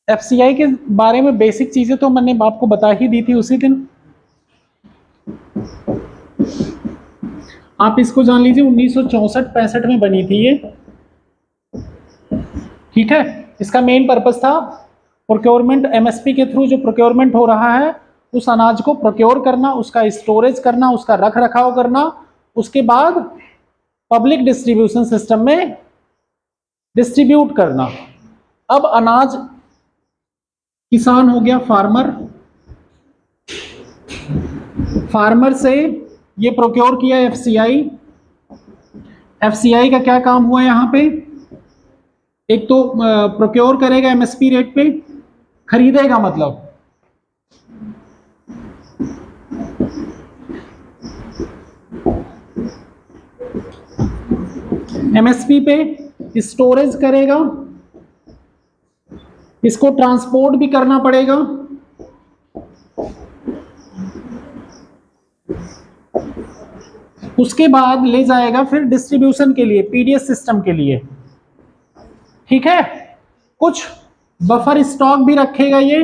FCI के बारे में बेसिक चीजें तो मैंने आपको बता ही दी थी उसी दिन। आप इसको जान लीजिए 1964-65 में बनी थी ये, ठीक है। इसका मेन पर्पस था प्रोक्योरमेंट, एमएसपी के थ्रू जो प्रोक्योरमेंट हो रहा है उस अनाज को प्रोक्योर करना, उसका स्टोरेज करना, उसका रख रखाव करना, उसके बाद पब्लिक डिस्ट्रीब्यूशन सिस्टम में डिस्ट्रीब्यूट करना। अब अनाज किसान हो गया फार्मर, फार्मर से ये प्रोक्योर किया एफसीआई। एफसीआई का क्या काम हुआ यहाँ पे, एक तो प्रोक्योर करेगा एमएसपी रेट पे, खरीदेगा मतलब, एमएसपी पे स्टोरेज करेगा, इसको ट्रांसपोर्ट भी करना पड़ेगा, उसके बाद ले जाएगा फिर डिस्ट्रीब्यूशन के लिए, पीडीएस सिस्टम के लिए, ठीक है। कुछ बफर स्टॉक भी रखेगा ये,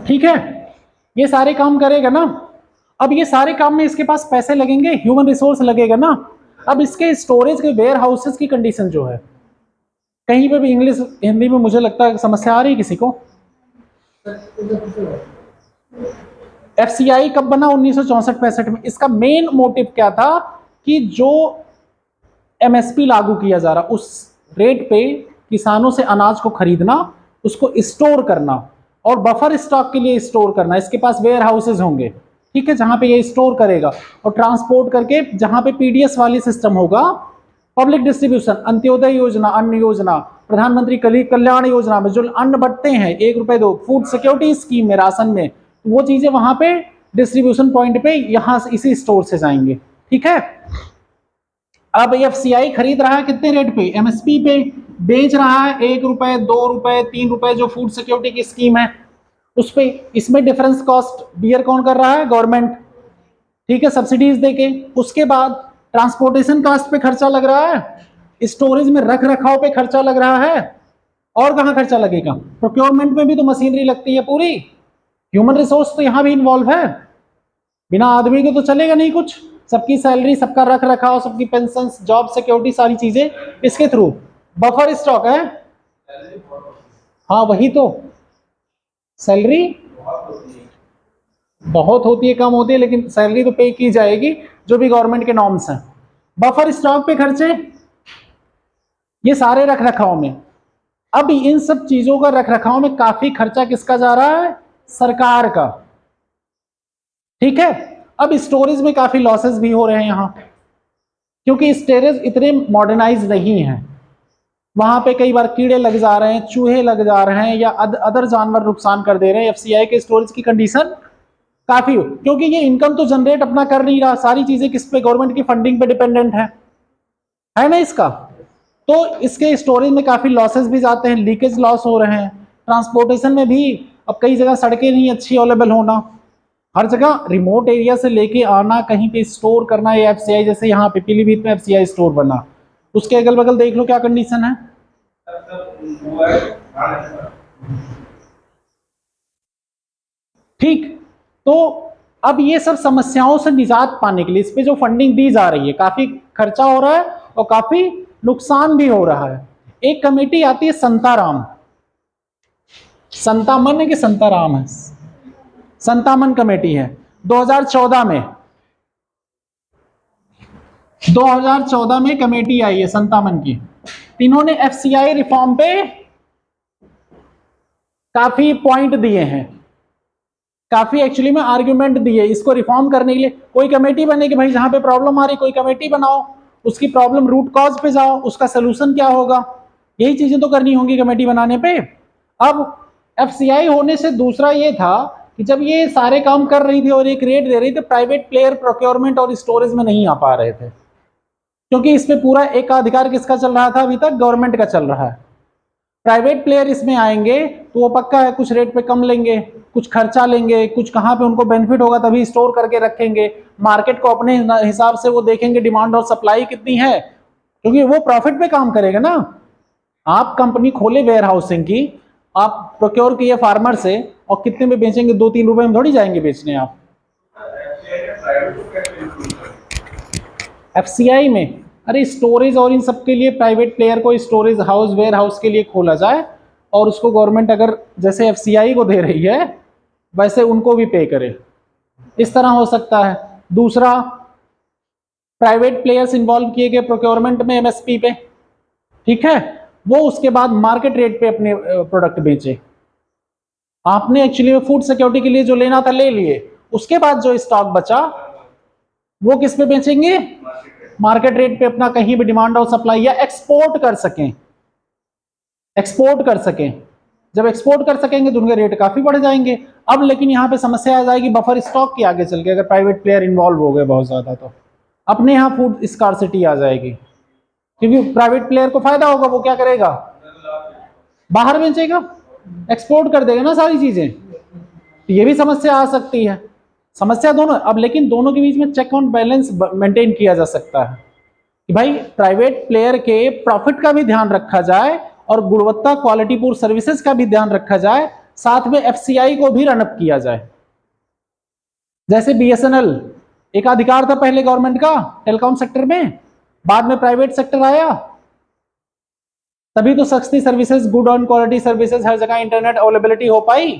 ठीक है। ये सारे काम करेगा ना। अब ये सारे काम में इसके पास पैसे लगेंगे, ह्यूमन रिसोर्स लगेगा ना। अब इसके स्टोरेज के वेयर हाउसेस की कंडीशन जो है, कहीं पे भी इंग्लिश हिंदी में मुझे लगता है समस्या आ रही है किसी को। एफसीआई कब बना, 1964-65 में। इसका मेन मोटिव क्या था कि जो एमएसपी लागू किया जा रहा उस रेट पे किसानों से अनाज को खरीदना, उसको स्टोर करना और बफर स्टॉक के लिए स्टोर करना। इसके पास वेयर हाउसेज होंगे, ठीक है, जहां पे ये स्टोर करेगा और ट्रांसपोर्ट करके जहां पे पीडीएस वाली सिस्टम होगा, पब्लिक डिस्ट्रीब्यूशन, अंत्योदय योजना, अन्न योजना, प्रधानमंत्री कल्याण योजना में जो अन्न बंटते हैं 1 रुपए 2, फूड सिक्योरिटी स्कीम में राशन में, वो चीजें वहां पे डिस्ट्रीब्यूशन पॉइंट पे यहां से इसी स्टोर से जाएंगे, ठीक है। अब एफसीआई खरीद रहा है कितने रेट पे, एमएसपी पे, बेच रहा है 1 रुपए 2 रुपए 3 रुपए, जो फूड सिक्योरिटी की स्कीम है उस पे। इसमें डिफरेंस कॉस्ट बियर कौन कर रहा है, गवर्नमेंट, ठीक है, सब्सिडीज देके। उसके बाद ट्रांसपोर्टेशन कॉस्ट पे खर्चा लग रहा है, स्टोरेज में रख रखाव पे खर्चा लग रहा है, और कहां खर्चा लगेगा, प्रोक्योरमेंट में भी तो मशीनरी लगती है पूरी, ह्यूमन रिसोर्स तो यहां भी इन्वॉल्व है। बिना आदमी के तो चलेगा नहीं कुछ, सबकी सैलरी, सबका रख रखाव, सबकी पेंशन, जॉब सिक्योरिटी, सारी चीजें इसके थ्रू। बफर स्टॉक है, हाँ वही तो, सैलरी बहुत होती है, कम होती है, लेकिन सैलरी तो पे की जाएगी जो भी गवर्नमेंट के नॉर्म्स हैं। बफर स्टॉक पे खर्चे, ये सारे रख रखाव में। अब इन सब चीजों का रख रखाव में काफी खर्चा किसका जा रहा है, सरकार का, ठीक है। अब स्टोरेज में काफी लॉसेस भी हो रहे हैं यहां, क्योंकि स्टोरेज इतने मॉडर्नाइज नहीं है, वहां पे कई बार कीड़े लग जा रहे हैं, चूहे लग जा रहे हैं, या अदर जानवर नुकसान कर दे रहे हैं। एफसीआई के स्टोरेज की कंडीशन काफी हो, क्योंकि ये इनकम तो जनरेट अपना कर नहीं रहा, सारी चीजें किस पे, गवर्नमेंट की फंडिंग पे डिपेंडेंट है ना इसका। तो इसके स्टोरेज में काफी लॉसेस भी जाते हैं, लीकेज लॉस हो रहे हैं, ट्रांसपोर्टेशन में भी। अब कई जगह सड़कें नहीं अच्छी अवेलेबल होना, हर जगह रिमोट एरिया से लेके आना, कहीं पे स्टोर करना, ये एफसीआई, जैसे यहाँ पे पीलीभीत में एफसीआई स्टोर बना, उसके अगल बगल देख लो क्या कंडीशन है। ठीक, तो अब ये सब समस्याओं से निजात पाने के लिए इस पे जो फंडिंग दी जा रही है, काफी खर्चा हो रहा है और काफी नुकसान भी हो रहा है। एक कमेटी आती है संताराम, संतामन है कि संताराम है, संतामन कमेटी है, 2014 में, 2014 में कमेटी आई है संतामन की। इन्होंने एफसीआई रिफॉर्म पे काफी पॉइंट दिए हैं, काफी एक्चुअली में आर्ग्यूमेंट दिए इसको रिफॉर्म करने के लिए। कोई कमेटी बने कि भाई जहां पे प्रॉब्लम आ रही, कोई कमेटी बनाओ, उसकी प्रॉब्लम रूट कॉज पे जाओ, उसका सोल्यूशन क्या होगा, यही चीजें तो करनी होंगी कमेटी बनाने पे। अब एफसीआई होने से दूसरा ये था कि जब ये सारे काम कर रही थी और एक रेट दे रही थी, प्राइवेट प्लेयर प्रोक्योरमेंट और स्टोरेज में नहीं आ पा रहे थे, क्योंकि इस पे पूरा एकाधिकार किसका चल रहा था, अभी तक गवर्नमेंट का चल रहा है। प्राइवेट प्लेयर इसमें आएंगे तो वो पक्का है कुछ रेट पे कम लेंगे, कुछ खर्चा लेंगे, कुछ कहाँ पे उनको बेनिफिट होगा तभी स्टोर करके रखेंगे, मार्केट को अपने हिसाब से वो देखेंगे, डिमांड और सप्लाई कितनी है, क्योंकि वो प्रॉफिट पे काम करेगा ना। आप कंपनी खोले वेयर हाउसिंग की, आप प्रोक्योर किए फार्मर से, और कितने में बेचेंगे, 2-3 रुपए में थोड़ी जाएंगे बेचने आप। एफसीआई में, अरे स्टोरेज और इन सब के लिए प्राइवेट प्लेयर को स्टोरेज हाउस वेयर हाउस के लिए खोला जाए, और उसको गवर्नमेंट अगर जैसे एफसीआई को दे रही है वैसे उनको भी पे करे, इस तरह हो सकता है। दूसरा, प्राइवेट प्लेयर्स इन्वॉल्व किए गए प्रोक्योरमेंट में एमएसपी पे, ठीक है, वो उसके बाद मार्केट रेट पे अपने प्रोडक्ट बेचे। आपने एक्चुअली में फूड सिक्योरिटी के लिए जो लेना था ले लिए, उसके बाद जो स्टॉक बचा वो किस पे बेचेंगे, मार्केट रेट पे अपना कहीं भी डिमांड और सप्लाई, या एक्सपोर्ट कर सकें, एक्सपोर्ट कर सकें। जब एक्सपोर्ट कर सकेंगे तो उनके रेट काफी बढ़ जाएंगे। अब लेकिन यहाँ पे समस्या आ जाएगी बफर स्टॉक की, आगे चल के अगर प्राइवेट प्लेयर इन्वॉल्व हो गए बहुत ज्यादा तो अपने यहाँ फूड स्कार्सिटी आ जाएगी, क्योंकि प्राइवेट प्लेयर को फायदा होगा, वो क्या करेगा, बाहर बेचेगा, एक्सपोर्ट कर देगा ना सारी चीजें। तो ये भी समस्या आ सकती है। समस्या दोनों, अब लेकिन दोनों के बीच में चेक ऑन बैलेंस मेंटेन किया जा सकता है कि भाई प्राइवेट प्लेयर के प्रॉफिट का भी ध्यान रखा जाए और गुणवत्ता क्वालिटी पूर्ण सर्विसेज का भी ध्यान रखा जाए, साथ में एफसीआई को भी रनअप किया जाए। जैसे बीएसएनएल एक अधिकार था पहले गवर्नमेंट का टेलीकॉम सेक्टर में, बाद में प्राइवेट सेक्टर आया, तभी तो सस्ती services, good on quality services, हर जगह इंटरनेट अवेलेबिलिटी हो पाई।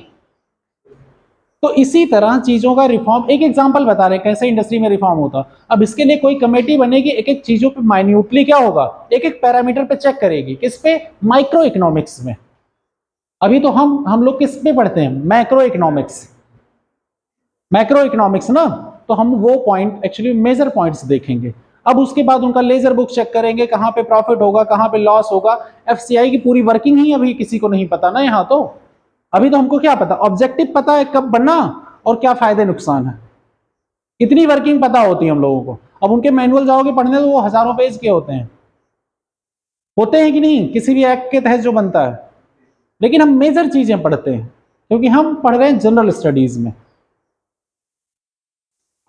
तो इसी तरह चीजों का रिफॉर्म, एक एग्जांपल बता रहे कैसे इंडस्ट्री में रिफॉर्म होता। अब इसके लिए कोई कमेटी बनेगी, एक एक चीजों पे माइन्यूटली क्या होगा, एक एक पैरामीटर पे चेक करेगी, किस पे, माइक्रो इकोनॉमिक्स में। अभी तो हम लोग किस पे पढ़ते हैं, मैक्रो इकोनॉमिक्स, मैक्रो इकोनॉमिक्स ना, तो हम वो पॉइंट एक्चुअली मेजर पॉइंट्स देखेंगे। अब उसके बाद उनका लेजर बुक चेक करेंगे, कहाँ पे प्रॉफिट होगा, कहाँ पे लॉस होगा। एफसीआई की पूरी वर्किंग ही अभी किसी को नहीं पता ना यहाँ तो। अभी तो हमको क्या पता, ऑब्जेक्टिव पता है कब बनना और क्या फायदे नुकसान है, इतनी वर्किंग पता होती है हम लोगों को। अब उनके मैनुअल जाओगे पढ़ने तो वो हजारों पेज के होते हैं कि नहीं, किसी भी एक्ट के तहत जो बनता है। लेकिन हम मेजर चीजें पढ़ते हैं क्योंकि हम पढ़ रहे हैं जनरल स्टडीज में।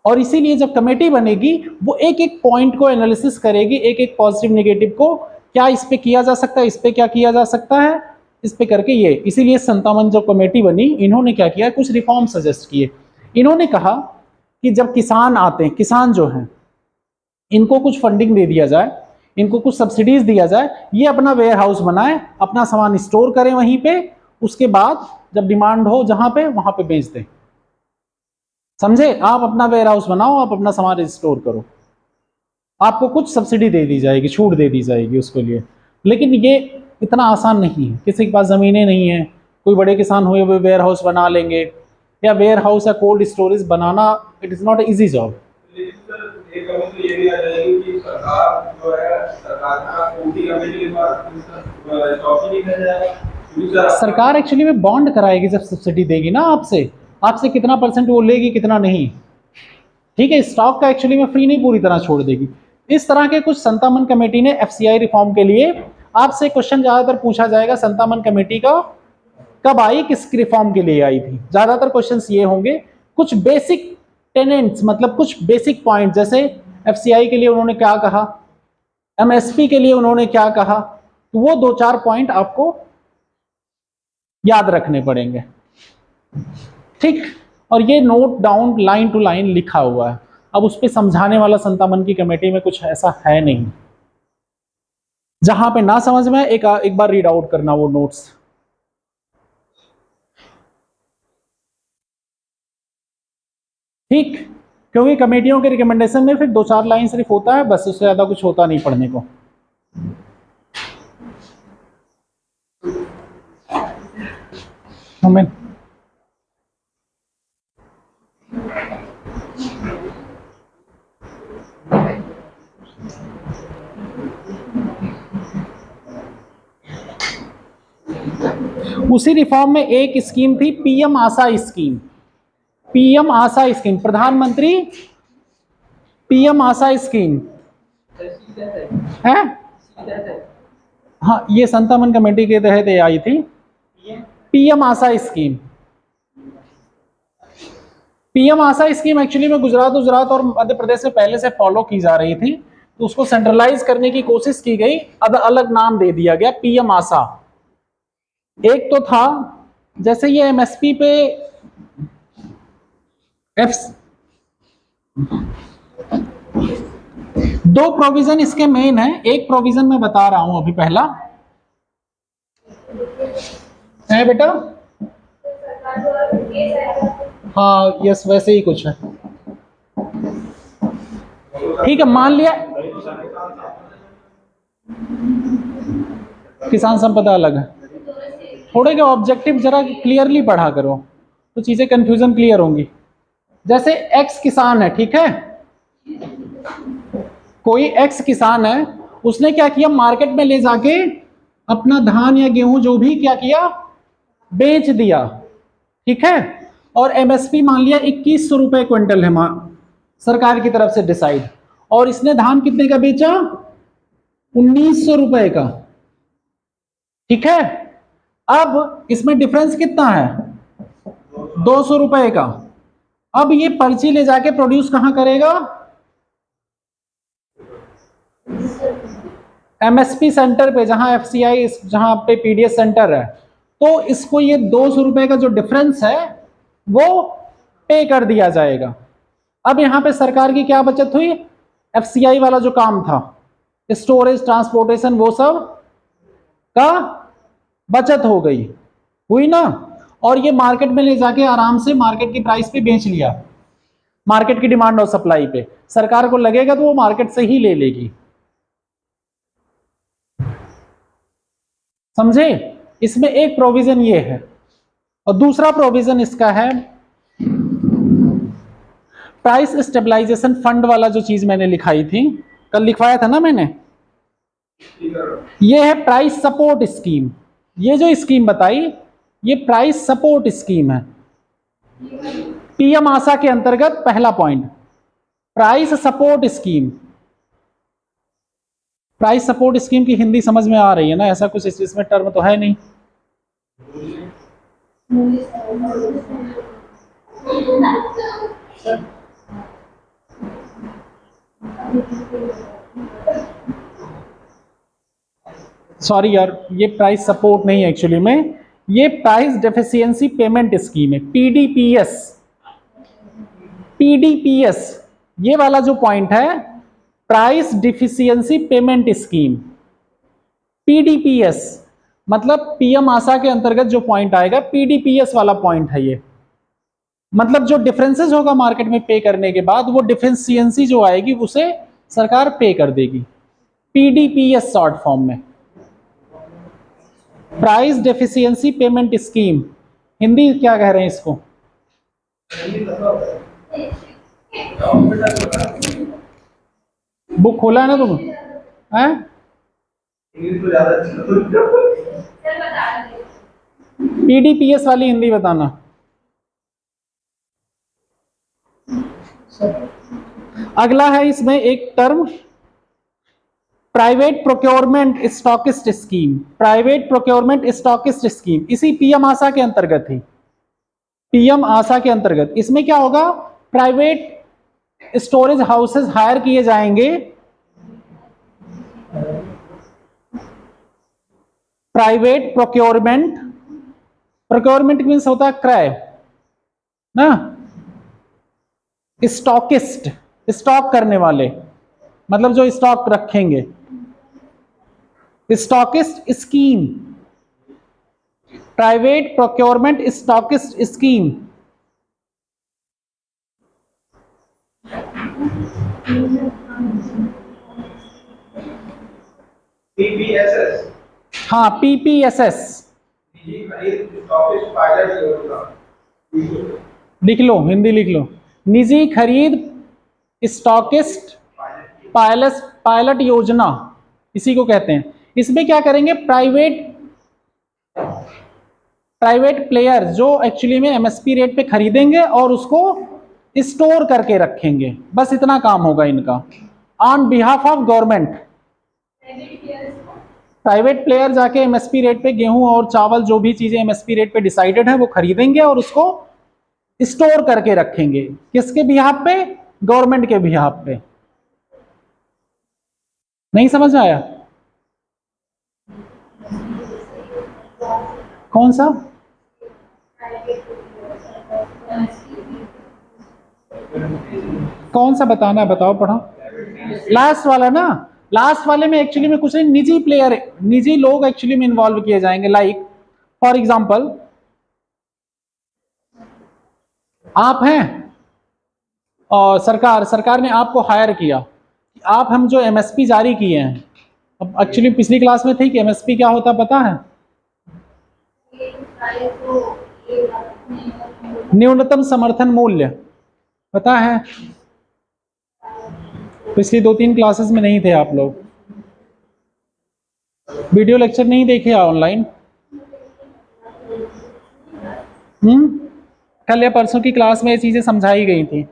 और इसीलिए जब कमेटी बनेगी वो एक एक पॉइंट को एनालिसिस करेगी, एक एक पॉजिटिव नेगेटिव को, क्या इस पे किया जा सकता है, इस पे क्या किया जा सकता है, इस पे करके ये। इसीलिए 57 जो कमेटी बनी, इन्होंने क्या किया, कुछ रिफॉर्म सजेस्ट किए। इन्होंने कहा कि जब किसान आते हैं, किसान जो हैं, इनको कुछ फंडिंग दे दिया जाए, इनको कुछ सब्सिडीज दिया जाए, ये अपना वेयर हाउस बनाए, अपना सामान स्टोर करें वहीं पे, उसके बाद जब डिमांड हो जहां पे वहां पे बेच दें। समझे, आप अपना वेयर हाउस बनाओ, आप अपना सामान स्टोर करो, आपको कुछ सब्सिडी दे दी जाएगी, छूट दे दी जाएगी उसके लिए। लेकिन ये इतना आसान नहीं है, किसी के पास ज़मीनें नहीं है, कोई बड़े किसान हुए हुए वेयर हाउस बना लेंगे, या वेयर हाउस या cold storage banana, it is not easy job. सरकार एक्चुअली में बॉन्ड कराएगी जब सब्सिडी देगी ना आपसे, आपसे कितना परसेंट वो लेगी कितना नहीं, ठीक है। स्टॉक का एक्चुअली में फ्री नहीं पूरी तरह छोड़ देगी। इस तरह के कुछ 57 कमेटी ने एफसीआई रिफॉर्म के लिए, आपसे क्वेश्चन ज्यादातर पूछा जाएगा 57 कमेटी का कब आई, किस रिफॉर्म के लिए आई थी, ज्यादातर क्वेश्चंस ये होंगे। कुछ बेसिक टेनेंट्स, मतलब कुछ बेसिक पॉइंट, जैसे एफसीआई के लिए उन्होंने क्या कहा, एमएसपी के लिए उन्होंने क्या कहा, तो वो 2-4 पॉइंट आपको याद रखने पड़ेंगे, ठीक। और ये note down line to line लिखा हुआ है। अब उस पर समझाने वाला 57 की कमेटी में कुछ ऐसा है नहीं। जहां पे ना समझ में एक बार रीड आउट करना वो नोट्स, ठीक। क्योंकि कमेटियों के रिकमेंडेशन में फिर 2-4 लाइन सिर्फ होता है, बस, उससे ज्यादा कुछ होता नहीं पढ़ने को। हमें उसी रिफॉर्म में एक स्कीम थी, पीएम आशा स्कीम, पीएम आशा स्कीम, प्रधानमंत्री पीएम आशा स्कीम है। हाँ, ये 57 कमेटी के तहत ये आई थी, पीएम आशा स्कीम। पीएम आशा स्कीम एक्चुअली में गुजरात और मध्य प्रदेश में पहले से फॉलो की जा रही थी, तो उसको सेंट्रलाइज करने की कोशिश की गई, अलग नाम दे दिया गया पीएम आशा। एक तो था जैसे ये एमएसपी पे दो प्रोविजन इसके मेन है। एक प्रोविजन मैं बता रहा हूं अभी, पहला है बेटा, हाँ यस वैसे ही कुछ है, ठीक है। मान लिया किसान संपदा अलग है, थोड़े के ऑब्जेक्टिव जरा क्लियरली पढ़ा करो तो चीजें कंफ्यूजन क्लियर होंगी। जैसे एक्स किसान है, ठीक है, कोई एक्स किसान है, उसने क्या किया, मार्केट में ले जाके अपना धान या गेहूं जो भी क्या किया, बेच दिया, ठीक है। और एमएसपी मान लिया 2100 रुपए क्विंटल है सरकार की तरफ से डिसाइड, और इसने धान कितने का बेचा, 1900 रुपए का, ठीक है। अब इसमें डिफरेंस कितना है, 200 रुपए का। अब ये पर्ची ले जाके प्रोड्यूस कहां करेगा, एमएसपी सेंटर पे, जहां एफसीआई, जहां पे पीडीएस सेंटर है। तो इसको ये 200 रुपए का जो डिफरेंस है वो पे कर दिया जाएगा। अब यहां पे सरकार की क्या बचत हुई, एफसीआई वाला जो काम था, स्टोरेज, ट्रांसपोर्टेशन, वो सब का बचत हो गई, हुई ना। और ये मार्केट में ले जाके आराम से मार्केट की प्राइस पे बेच लिया, मार्केट की डिमांड और सप्लाई पे। सरकार को लगेगा तो वो मार्केट से ही ले लेगी, समझे। इसमें एक प्रोविजन ये है, और दूसरा प्रोविजन इसका है प्राइस स्टेबलाइजेशन फंड वाला, जो चीज मैंने लिखाई थी, कल लिखवाया था ना मैंने, ये है प्राइस सपोर्ट स्कीम। ये जो स्कीम बताई, ये प्राइस सपोर्ट स्कीम है पीएम आशा के अंतर्गत। पहला point, price support scheme. Price support scheme की हिंदी समझ में आ रही है ना, ऐसा कुछ इसमें टर्म तो है नहीं। सॉरी यार, ये प्राइस सपोर्ट नहीं है एक्चुअली में, ये प्राइस डेफिशिएंसी पेमेंट स्कीम है, पीडीपीएस। पीडीपीएस ये वाला जो पॉइंट है, प्राइस डिफिशियंसी पेमेंट स्कीम, पीडीपीएस, मतलब पीएम आशा के अंतर्गत जो पॉइंट आएगा, पीडीपीएस वाला पॉइंट है ये। मतलब जो डिफरेंसेस होगा मार्केट में पे करने के बाद, वो डिफिशियंसी जो आएगी उसे सरकार पे कर देगी, पीडीपीएस शॉर्ट फॉर्म में, price deficiency payment scheme. Hindi क्या कह रहे हैं इसको, बुक खोला है ना तुम, हैं? पीडीपीएस वाली हिंदी बताना। अगला है इसमें एक term, private procurement stockist scheme. Private procurement stockist scheme इसी पीएम आशा के अंतर्गत ही, पीएम आशा के अंतर्गत। इसमें क्या होगा, प्राइवेट स्टोरेज हाउसेस हायर किए जाएंगे, प्राइवेट प्रोक्योरमेंट, प्रोक्योरमेंट मीन्स होता है क्रय ना, स्टॉकिस्ट स्टॉक करने वाले, मतलब जो स्टॉक रखेंगे, stockist scheme, private procurement stockist scheme. PPSS, हाँ पीपीएसएस, लिख लो, हिंदी लिख लो, निजी खरीद स्टॉकिस्ट पायलट योजना, इसी को कहते हैं। इसमें क्या करेंगे, प्राइवेट प्लेयर जो एक्चुअली में एमएसपी रेट पे खरीदेंगे और उसको स्टोर करके रखेंगे, बस इतना काम होगा इनका, on behalf of government. Private player जाके एमएसपी रेट पे गेहूं और चावल, जो भी चीजें एमएसपी रेट पे डिसाइडेड है, वो खरीदेंगे और उसको स्टोर करके रखेंगे। किसके बिहाफ पे? गवर्नमेंट के बिहाफ पे। नहीं समझ आया? कौन सा? कौन सा बताना है, बताओ, पढ़ो। लास्ट वाला ना। लास्ट वाले में एक्चुअली में कुछ नहीं, निजी प्लेयर, निजी लोग एक्चुअली में इन्वॉल्व किए जाएंगे। लाइक फॉर एग्जांपल आप हैं और सरकार ने आपको हायर किया, आप हम जो एमएसपी जारी किए हैं। अब एक्चुअली पिछली क्लास में थी कि एमएसपी क्या होता पता है? न्यूनतम समर्थन मूल्य, पता है? पिछली 2-3 क्लासेस में नहीं थे आप लोग, वीडियो लेक्चर नहीं देखे ऑनलाइन? कल या परसों की क्लास में ये चीजें समझाई गई थी।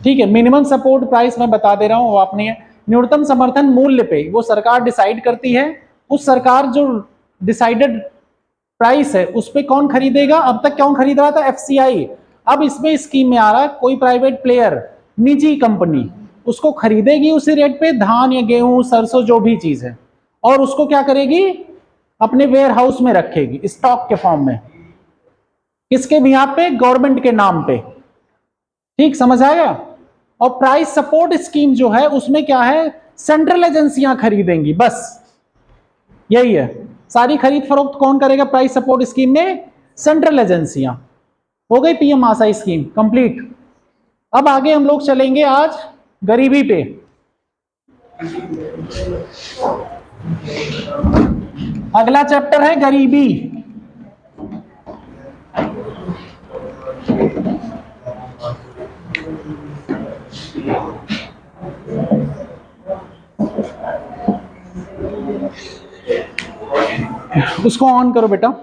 ठीक है, मिनिमम सपोर्ट प्राइस मैं बता दे रहा हूं, वो आपने न्यूनतम समर्थन मूल्य पे वो सरकार डिसाइड करती है। उस सरकार जो डिसाइडेड प्राइस है उस पे कौन खरीदेगा? अब तक कौन खरीद रहा था? एफसीआई। अब इसमें स्कीम में आ रहा है कोई प्राइवेट प्लेयर, निजी कंपनी उसको खरीदेगी उसी रेट पे, धान या गेहूं सरसों जो भी चीज है, और उसको क्या करेगी? अपने वेयर हाउस में रखेगी स्टॉक के फॉर्म में। किसके बिहाफ पे? गवर्नमेंट के नाम पे। ठीक समझ आया? और प्राइस सपोर्ट स्कीम जो है उसमें क्या है? सेंट्रल एजेंसियां खरीदेंगी, बस यही है। सारी खरीद फरोख्त कौन करेगा प्राइस सपोर्ट स्कीम में? सेंट्रल एजेंसियां। हो गई पीएम आशा स्कीम कंप्लीट। अब आगे हम लोग चलेंगे आज गरीबी पे। अगला चैप्टर है गरीबी। उसको ऑन करो बेटा।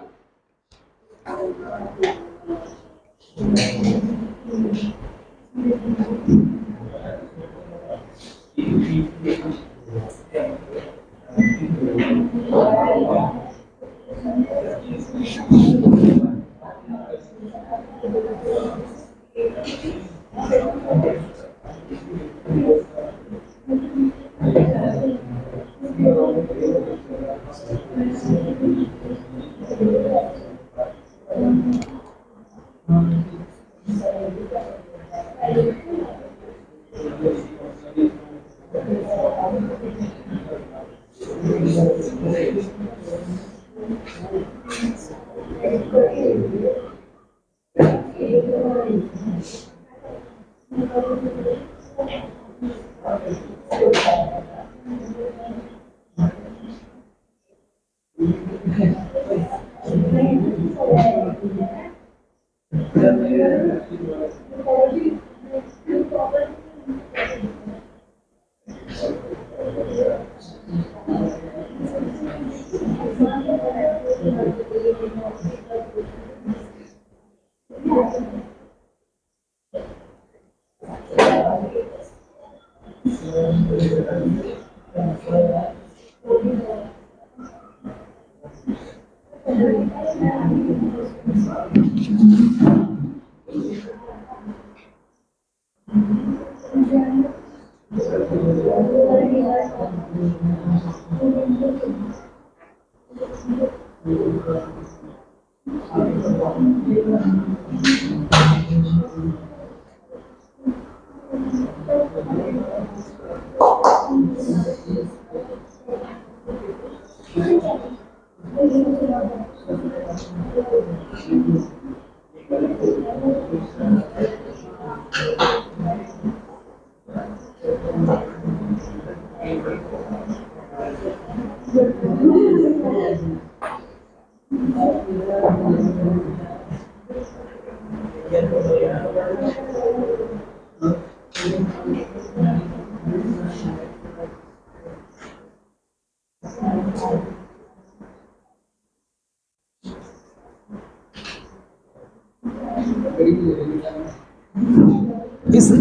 इस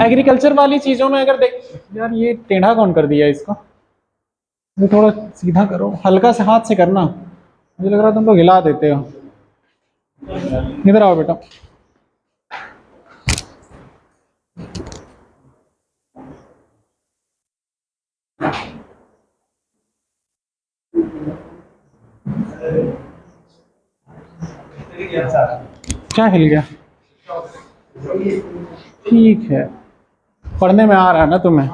एग्रीकल्चर वाली चीजों में अगर देख, यार ये टेढ़ा कौन कर दिया इसको? ये थोड़ा सीधा करो, हल्का से हाथ से करना, मुझे लग रहा तुम तो हिला देते हो। इधर आओ बेटा। क्या हिल गया? ठीक है, पढ़ने में आ रहा है ना तुम्हें?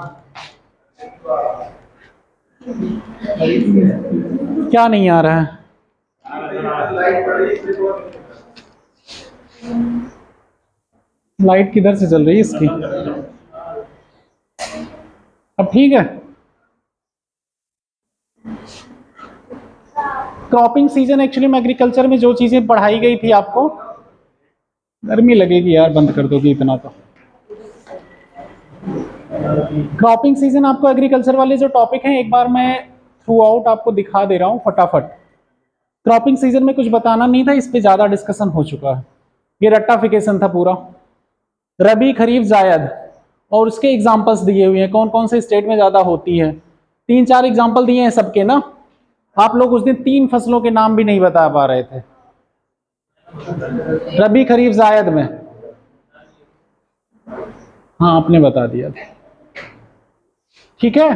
क्या नहीं आ रहा है? लाइट किधर से चल रही है इसकी? अब ठीक है। क्रॉपिंग सीजन एक्चुअली में एग्रीकल्चर में जो चीजें पढ़ाई गई थी आपको, गर्मी लगेगी यार, बंद कर दोगी इतना तो। क्रॉपिंग सीजन आपको एग्रीकल्चर वाले जो टॉपिक हैं एक बार मैं थ्रू आउट आपको दिखा दे रहा हूं फटाफट। क्रॉपिंग सीजन में कुछ बताना नहीं था, इस पे ज्यादा डिस्कशन हो चुका है, ये रट्टाफिकेशन था पूरा। रबी, खरीफ, जायद, और उसके एग्जाम्पल्स दिए हुए हैं, कौन कौन से स्टेट में ज्यादा होती है। 3-4 एग्जाम्पल दिए हैं सबके ना। आप लोग उस दिन 3 फसलों के नाम भी नहीं बता पा रहे थे, रबी, खरीफ, जायद में। हाँ, आपने बता दिया था। ठीक है,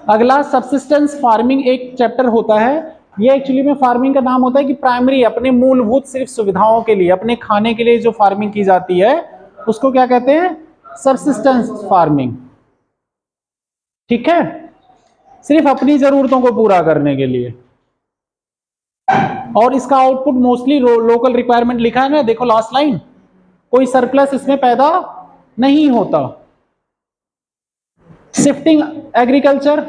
अगला सबसिस्टेंस फार्मिंग एक चैप्टर होता है। ये एक्चुअली में फार्मिंग का नाम होता है कि प्राइमरी, अपने मूलभूत सिर्फ सुविधाओं के लिए, अपने खाने के लिए जो फार्मिंग की जाती है उसको क्या कहते हैं? Subsistence farming. ठीक है, सिर्फ अपनी जरूरतों को पूरा करने के लिए। और इसका आउटपुट मोस्टली लोकल रिक्वायरमेंट लिखा है ना, देखो लास्ट लाइन, कोई सरप्लस इसमें पैदा नहीं होता। शिफ्टिंग एग्रीकल्चर,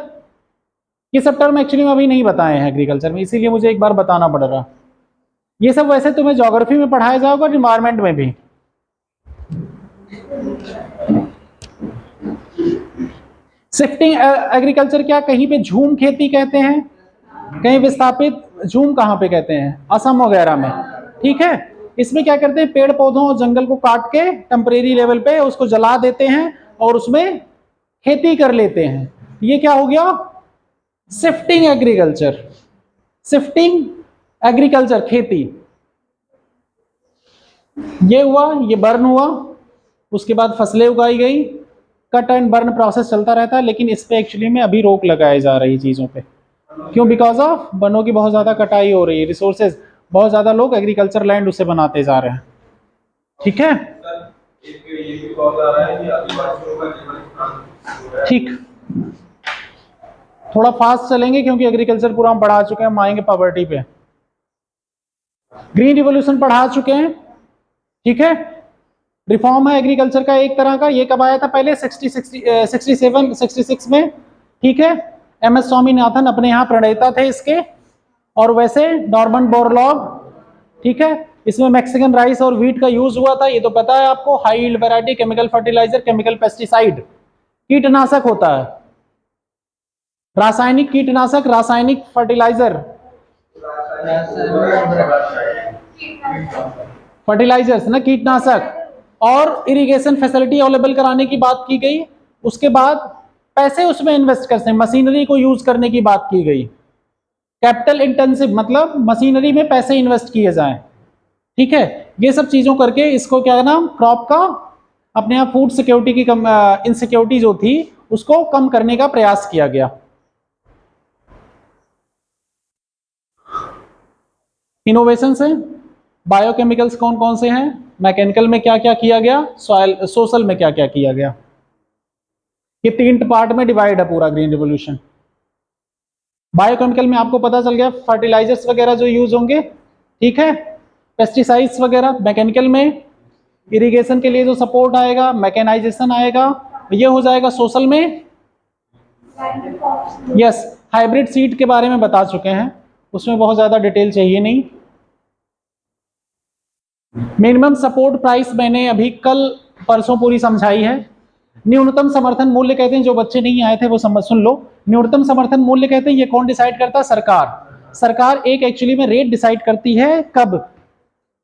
ये सब टर्म एक्चुअली में अभी नहीं बताए हैं एग्रीकल्चर में, इसीलिए मुझे एक बार बताना पड़ रहा। ये सब वैसे तुम्हें ज्योग्राफी में पढ़ाया जाएगा और एनवायरमेंट में भी। शिफ्टिंग एग्रीकल्चर क्या, कहीं पे झूम खेती कहते हैं, कहीं विस्थापित झूम कहाँ पे कहते हैं? असम वगैरह में। ठीक है, इसमें क्या करते हैं, पेड़ पौधों और जंगल को काट के टेम्परेरी लेवल पे उसको जला देते हैं और उसमें खेती कर लेते हैं। ये क्या हो गया? Shifting agriculture. शिफ्टिंग एग्रीकल्चर, खेती। ये हुआ, ये बर्न हुआ, उसके बाद फसलें उगाई गई, कट एंड बर्न प्रोसेस चलता रहता है, लेकिन इस पे एक्चुअली में अभी रोक लगाई जा रही चीजों पे। क्यों? बिकॉज ऑफ वनों की बहुत ज्यादा कटाई हो रही है, रिसोर्सेज बहुत ज्यादा, लोग एग्रीकल्चर लैंड उसे बनाते जा रहे हैं। ठीक है, ठीक, थोड़ा फास्ट चलेंगे क्योंकि एग्रीकल्चर पूरा हम पढ़ा चुके हैं, हम आएंगे पॉवर्टी पे। ग्रीन रिवोल्यूशन पढ़ा चुके हैं। ठीक है, रिफॉर्म है एग्रीकल्चर का एक तरह का। ये कब आया था? पहले 66 में। ठीक है, MS स्वामीनाथन अपने यहाँ प्रणेता थे इसके, और वैसे नॉर्मन बोरलॉग। ठीक है, इसमें मैक्सिकन राइस और व्हीट का यूज हुआ था, ये तो पता है आपको। High yield variety, chemical fertiliser, chemical pesticide, कीटनाशक होता है, रासायनिक कीटनाशक, रासायनिक फर्टिलाइजर, फर्टिलाइजर्स ना, कीटनाशक। और इरिगेशन फैसिलिटी अवेलेबल कराने की बात की गई। उसके बाद पैसे उसमें इन्वेस्ट करते हैं, मशीनरी को यूज करने की बात की गई। कैपिटल इंटेंसिव मतलब मशीनरी में पैसे इन्वेस्ट किए जाएं। ठीक है, ये सब चीजों करके इसको क्या नाम, क्रॉप का अपने यहाँ फूड सिक्योरिटी की इनसिक्योरिटी जो थी उसको कम करने का प्रयास किया गया। इनोवेशन से बायोकेमिकल्स कौन कौन से हैं, मैकेनिकल में क्या क्या किया गया, सॉयल सोशल में क्या क्या किया गया। ये 3 पार्ट में डिवाइड है पूरा ग्रीन रिवोल्यूशन। बायोकेमिकल में आपको पता चल गया फर्टिलाइजर्स वगैरह जो यूज होंगे। ठीक है, पेस्टिसाइड्स वगैरह। मैकेनिकल में इरिगेशन के लिए जो सपोर्ट आएगा, मैकेनाइजेशन आएगा, ये हो जाएगा। सोशल में यस, हाइब्रिड सीड के बारे में बता चुके हैं, उसमें बहुत ज्यादा डिटेल चाहिए नहीं। मिनिमम सपोर्ट प्राइस मैंने अभी कल परसों पूरी समझाई है। न्यूनतम समर्थन मूल्य कहते हैं, जो बच्चे नहीं आए थे वो सुन लो। न्यूनतम समर्थन मूल्य कहते हैं, ये कौन डिसाइड करता है? सरकार। सरकार एक एक्चुअली में रेट डिसाइड करती है, कब?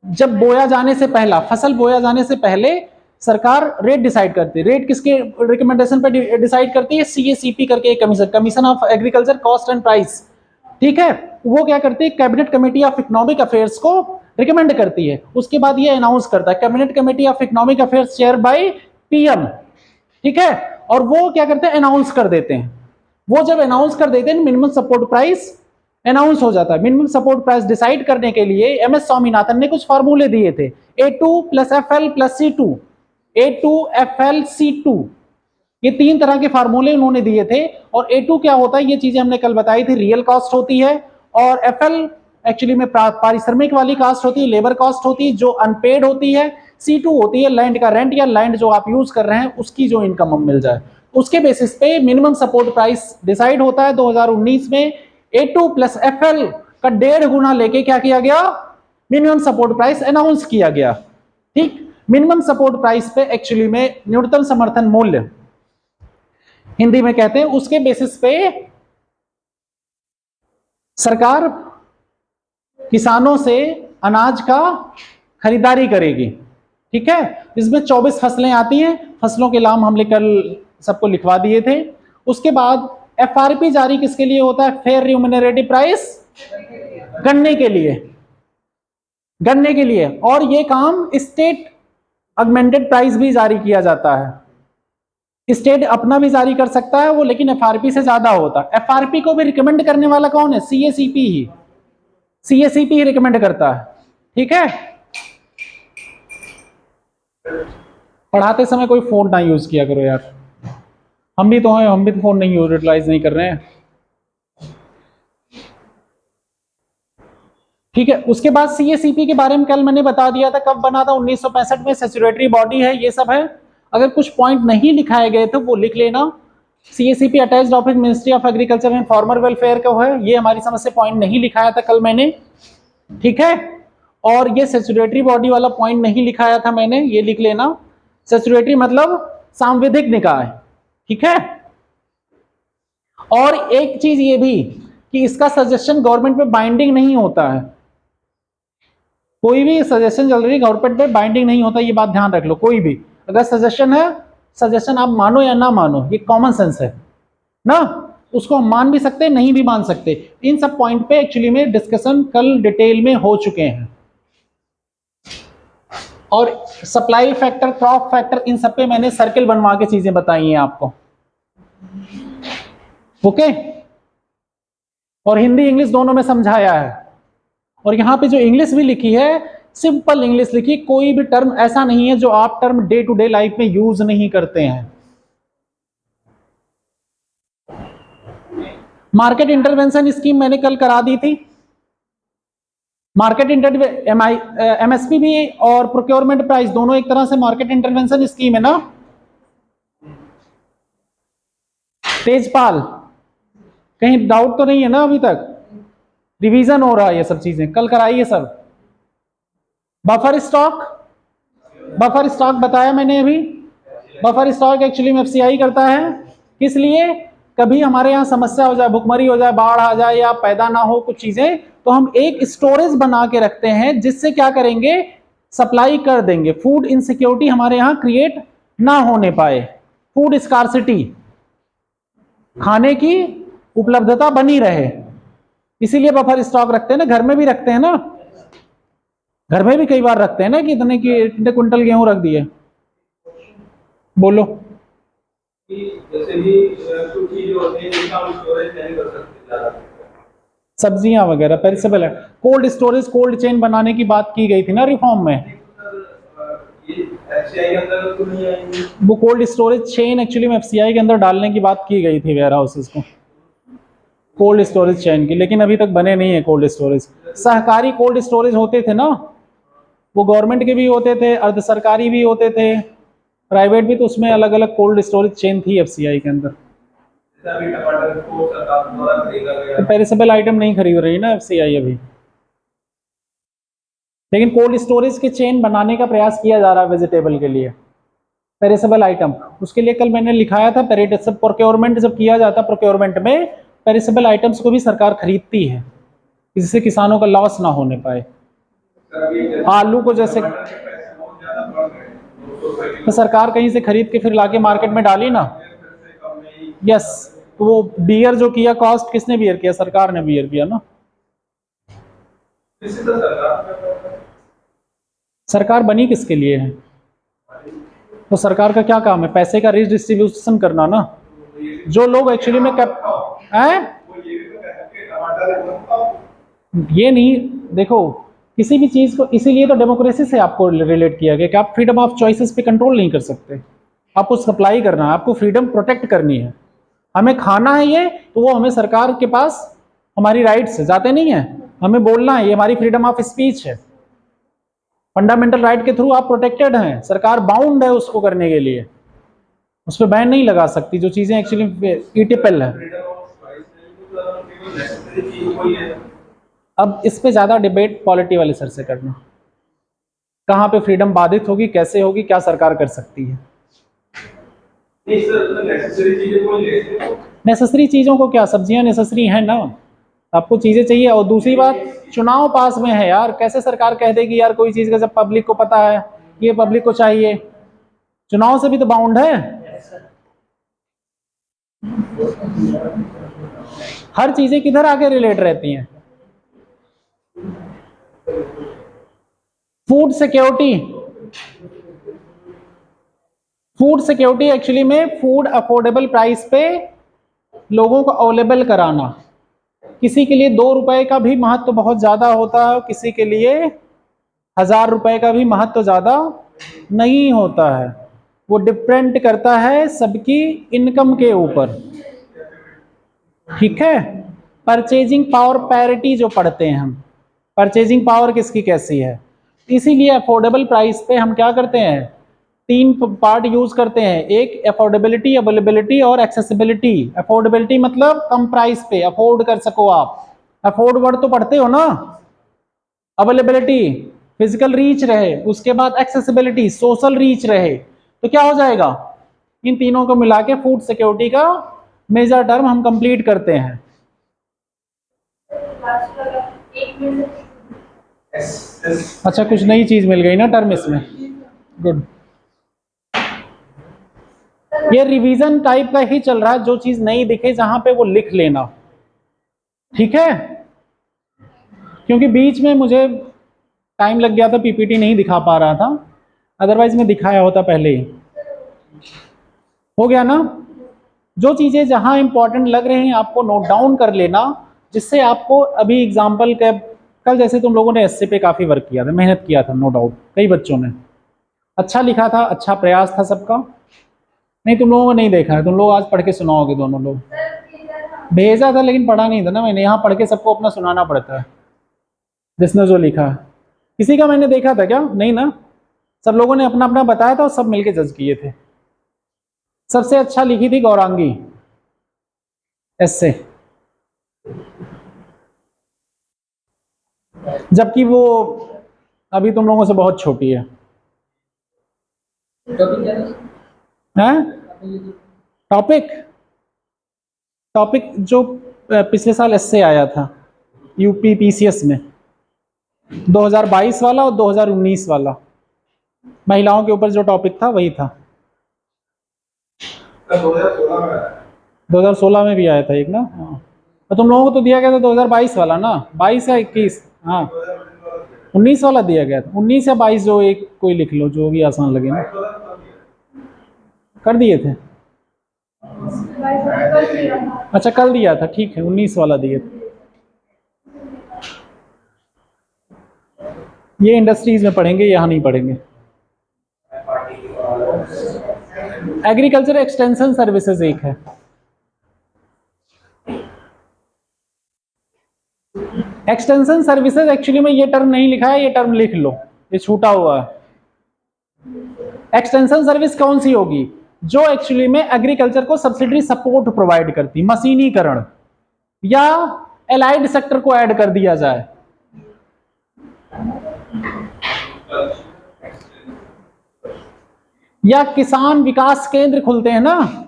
जब बोया जाने से पहला, फसल बोया जाने से पहले सरकार रेट डिसाइड करती है। रेट किसके रिकमेंडेशन पर डिसाइड करती है? CACP करके एक commission, commission of agriculture cost and price. ठीक है, वो क्या करती है? Cabinet committee of economic affairs को रिकमेंड करती है, उसके बाद ये अनाउंस करता है, cabinet committee of economic affairs chair by PM, ठीक है। और वो क्या करते हैं, अनाउंस कर देते हैं। वो जब अनाउंस कर देते हैं मिनिमम सपोर्ट प्राइस अनाउंस हो जाता है। मिनिमम सपोर्ट प्राइस डिसाइड करने के लिए एमएस स्वामीनाथन ने कुछ फार्मूले दिए थे, A2 plus FL plus C2, A2 FL C2, ये 3 तरह के फार्मूले उन्होंने दिए थे। और A2 क्या होता है, ये चीजें हमने कल बताई थी, रियल कॉस्ट होती है। और FL एक्चुअली में पारिश्रमिक वाली कॉस्ट होती है, लेबर कॉस्ट होती है जो अनपेड होती है। C2 होती है लैंड का रेंट, या लैंड जो आप यूज कर रहे हैं उसकी जो इनकम हम मिल जाए। उसके बेसिस पे मिनिमम सपोर्ट प्राइस डिसाइड होता है। 2019 में A2 प्लस FL का 1.5 गुना लेके क्या किया गया, मिनिमम सपोर्ट प्राइस अनाउंस किया गया, ठीक। मिनिमम सपोर्ट प्राइस पे एक्चुअली में न्यूनतम समर्थन मूल्य हिंदी में कहते हैं, उसके बेसिस पे सरकार किसानों से अनाज का खरीदारी करेगी, ठीक है। इसमें 24 फसलें आती हैं, फसलों के नाम हमने कल सबको लिखवा दिए थे। उसके बाद FRP जारी किसके लिए होता है, फेयर रिम्यूनरेटिव प्राइस, गन्ने के लिए, गन्ने के लिए। और ये काम स्टेट अगमेंटेड प्राइस भी जारी किया जाता है, स्टेट अपना भी जारी कर सकता है वो, लेकिन FRP से ज्यादा होता है। FRP को भी रिकमेंड करने वाला कौन है, CACP ही, CACP ही रिकमेंड करता है, ठीक है। पढ़ाते समय कोई फोन ना यूज किया करो यार, हम भी तो हैं, हम भी तो फोन नहीं यूटिलाइज नहीं कर रहे हैं, ठीक है। उसके बाद CACP के बारे में कल मैंने बता दिया था, कब बना था, 1965 में, स्टैट्यूटरी बॉडी है, ये सब है। अगर कुछ पॉइंट नहीं लिखाए गए तो वो लिख लेना। CACP attached office ministry of agriculture and farmer welfare का है, ये हमारी समझ से पॉइंट नहीं लिखाया था कल मैंने, ठीक है। और ये स्टैट्यूटरी बॉडी वाला पॉइंट नहीं लिखाया था मैंने, ये लिख लेना। स्टैट्यूटरी मतलब सांविधिक निकाय, ठीक है। और एक चीज ये भी कि इसका सजेशन गवर्नमेंट पे बाइंडिंग नहीं होता है, कोई भी सजेशन चल रही है गवर्नमेंट पे बाइंडिंग नहीं होता, ये बात ध्यान रख लो। कोई भी अगर सजेशन है, सजेशन आप मानो या ना मानो, ये कॉमन सेंस है ना, उसको हम मान भी सकते हैं, नहीं भी मान सकते। इन सब पॉइंट पे एक्चुअली में डिस्कशन कल डिटेल में हो चुके हैं। और सप्लाई फैक्टर, क्रॉप फैक्टर, इन सब पे मैंने सर्किल बनवा के चीजें बताई हैं आपको, ओके। और हिंदी इंग्लिश दोनों में समझाया है। और यहां पे जो इंग्लिश भी लिखी है, सिंपल इंग्लिश लिखी, कोई भी टर्म ऐसा नहीं है जो आप term day to day life में यूज नहीं करते हैं। मार्केट इंटरवेंशन स्कीम मैंने कल करा दी थी। मार्केट MSP भी और प्रोक्योरमेंट प्राइस दोनों एक तरह से मार्केट इंटरवेंशन स्कीम है ना। तेजपाल, कहीं डाउट तो नहीं है ना, अभी तक रिवीजन हो रहा है, ये सब चीजें कल कराइए सब। बफर स्टॉक, बफर स्टॉक बताया मैंने अभी। बफर स्टॉक एक्चुअली में FCI करता है, किस लिए, कभी हमारे यहाँ समस्या हो जाए, भुखमरी हो जाए, बाढ़ आ जाए या पैदा ना हो कुछ चीजें, तो हम एक स्टोरेज बना के रखते हैं, जिससे क्या करेंगे, सप्लाई कर देंगे, फूड इनसिक्योरिटी हमारे यहाँ क्रिएट ना होने पाए, फूड स्कार्सिटी, खाने की उपलब्धता बनी रहे, इसीलिए बफर स्टॉक रखते हैं ना। घर में भी रखते हैं ना, घर में भी कई बार रखते हैं ना कि इतने क्विंटल गेहूं रख दिए। बोलो, जैसे भी कुछ चीजें होती हैं जिनका हम स्टोरेज नहीं कर सकते ज्यादा, सब्जियां वगैरह पेरिसेबल है, कोल्ड स्टोरेज, कोल्ड चेन बनाने की बात की गई थी ना रिफॉर्म में, ये FCI के अंदर तो नहीं आएंगे। वो कोल्ड स्टोरेज चेन एक्चुअली में FCI के अंदर डालने की बात की गई थी, वेयर हाउसेस को, कोल्ड स्टोरेज चेन की, लेकिन अभी तक बने नहीं है कोल्ड स्टोरेज। सहकारी कोल्ड स्टोरेज होते थे ना, वो गवर्नमेंट के भी होते थे, अर्ध सरकारी भी होते थे, प्राइवेट भी, तो उसमें अलग अलग कोल्ड स्टोरेज चेन थी FCI के अंदर। टमाटर को सरकार द्वारा खरीदा गया, पेरिसेबल आइटम नहीं खरीद रही ना FCI अभी, लेकिन कोल्ड स्टोरेज के चेन बनाने का प्रयास किया जा रहा है वेजिटेबल के लिए, पेरिसेबल आइटम। उसके लिए कल मैंने लिखाया था, प्रोक्योरमेंट जब किया जाता, प्रोक्योरमेंट में पेरिसेबल आइटम्स को भी सरकार खरीदती है, जिससे किसानों का लॉस ना होने पाए। आलू को जैसे तो सरकार कहीं से खरीद के फिर लाके मार्केट में डाली ना, यस। तो वो बियर जो किया कॉस्ट, किसने बियर किया, सरकार ने बियर किया ना, सरकार बनी किसके लिए है? तो सरकार का क्या काम है? पैसे का रिडिस्ट्रीब्यूशन करना ना। जो लोग एक्चुअली में हैं, ये नहीं, देखो किसी भी चीज को, इसीलिए तो डेमोक्रेसी से आपको रिलेट किया गया कि आप फ्रीडम ऑफ चॉइसेस पे कंट्रोल नहीं कर सकते। आपको सप्लाई करना है, आपको फ्रीडम प्रोटेक्ट करनी है। हमें खाना है ये, तो वो हमें सरकार के पास हमारी राइट्स जाते नहीं है, हमें बोलना है, ये हमारी फ्रीडम ऑफ स्पीच है। फंडामेंटल राइट के थ्रू आप प्रोटेक्टेड हैं, सरकार बाउंड है उसको करने के लिए, उस पर बैन नहीं लगा सकती जो चीजें एक्चुअली ईटिपल है। अब इस पे ज्यादा डिबेट पॉलिटी वाले सर से करना, कहाँ पे फ्रीडम बाधित होगी, कैसे होगी, क्या सरकार कर सकती है। नेसेसरी चीजों को क्या, सब्जियां नेसेसरी हैं ना, आपको चीजें चाहिए। और दूसरी बात, चुनाव पास में है यार, कैसे सरकार कह देगी यार कोई चीज का, जब पब्लिक को पता है ये पब्लिक को चाहिए। चुनाव से भी तो बाउंड है। हर चीजें किधर आके रिलेट रहती हैं। Food security, food security actually में फूड अफोर्डेबल प्राइस पे लोगों को अवेलेबल कराना। किसी के लिए 2 रुपए का भी महत्व बहुत ज्यादा होता है, किसी के लिए 1000 रुपए का भी महत्व ज्यादा नहीं होता है। वो डिपेंड करता है सबकी इनकम के ऊपर, ठीक है। परचेजिंग पावर पैरिटी जो पढ़ते हैं हम, परचेजिंग पावर किसकी कैसी है, इसीलिए अफोर्डेबल प्राइस पे हम क्या करते हैं, 3 पार्ट यूज करते हैं। एक अफोर्डेबिलिटी, अवेलेबिलिटी और एक्सेसिबिलिटी। अफोर्डेबिलिटी मतलब कम प्राइस पे अफोर्ड कर सको आप, अफोर्ड वर्ड तो पढ़ते हो ना। अवेलेबिलिटी फिजिकल रीच रहे, उसके बाद एक्सेसिबिलिटी सोशल रीच रहे, तो क्या हो जाएगा, इन तीनों को मिला के फूड सिक्योरिटी का मेजर टर्म हम कंप्लीट करते हैं। अच्छा, कुछ नई चीज मिल गई ना टर्म इसमें, गुड। ये रिवीजन टाइप का ही चल रहा है, जो चीज नई दिखे जहां पे वो लिख लेना, ठीक है। क्योंकि बीच में मुझे टाइम लग गया था, पीपीटी नहीं दिखा पा रहा था, अदरवाइज मैं दिखाया होता पहले ही। हो गया ना। जो चीजें जहां इंपॉर्टेंट लग रही हैं आपको नोट डाउन कर लेना, जिससे आपको अभी एग्जाम्पल के, कल जैसे तुम लोगों ने एस्से पे काफी वर्क किया था, मेहनत किया था, नो डाउट कई बच्चों ने अच्छा लिखा था, अच्छा प्रयास था सबका। नहीं, तुम लोगों को नहीं देखा है, तुम लोग आज पढ़ के सुनाओगे दोनों लोग। भेजा था लेकिन पढ़ा नहीं था ना मैंने, यहाँ पढ़ के सबको अपना सुनाना पड़ता है जिसने जो लिखा है। किसी का मैंने देखा था क्या? नहीं ना, सब लोगों ने अपना अपना बताया था और सब मिलके जज किए थे। सबसे अच्छा लिखी थी गौरांगी एस्से, जबकि वो अभी तुम लोगों से बहुत छोटी है। टॉपिक, टॉपिक जो पिछले साल एस्से आया था यूपी पीसीएस में, 2022 वाला और 2019 वाला, महिलाओं के ऊपर जो टॉपिक था वही था। 2016 में भी आया था एक ना, हाँ। तो तुम लोगों को तो दिया गया था 2022 वाला ना, 22 या 21, हाँ 19 वाला दिया गया था, 19 या 22 जो एक कोई लिख लो, जो भी आसान लगे ना। कर दिए थे, अच्छा कल दिया था, ठीक है 19 वाला दिए थे। ये इंडस्ट्रीज में पढ़ेंगे, यहाँ नहीं पढ़ेंगे। एग्रीकल्चर एक्सटेंशन सर्विसेज एक है, एक्सटेंशन सर्विसेज एक्चुअली में ये टर्म नहीं लिखा है, ये टर्म लिख लो, ये छूटा हुआ है। एक्सटेंशन सर्विस कौन सी होगी, जो एक्चुअली में एग्रीकल्चर को सब्सिडी सपोर्ट प्रोवाइड करती, मशीनीकरण या एलाइड सेक्टर को ऐड कर दिया जाए। या किसान विकास केंद्र खुलते हैं ना,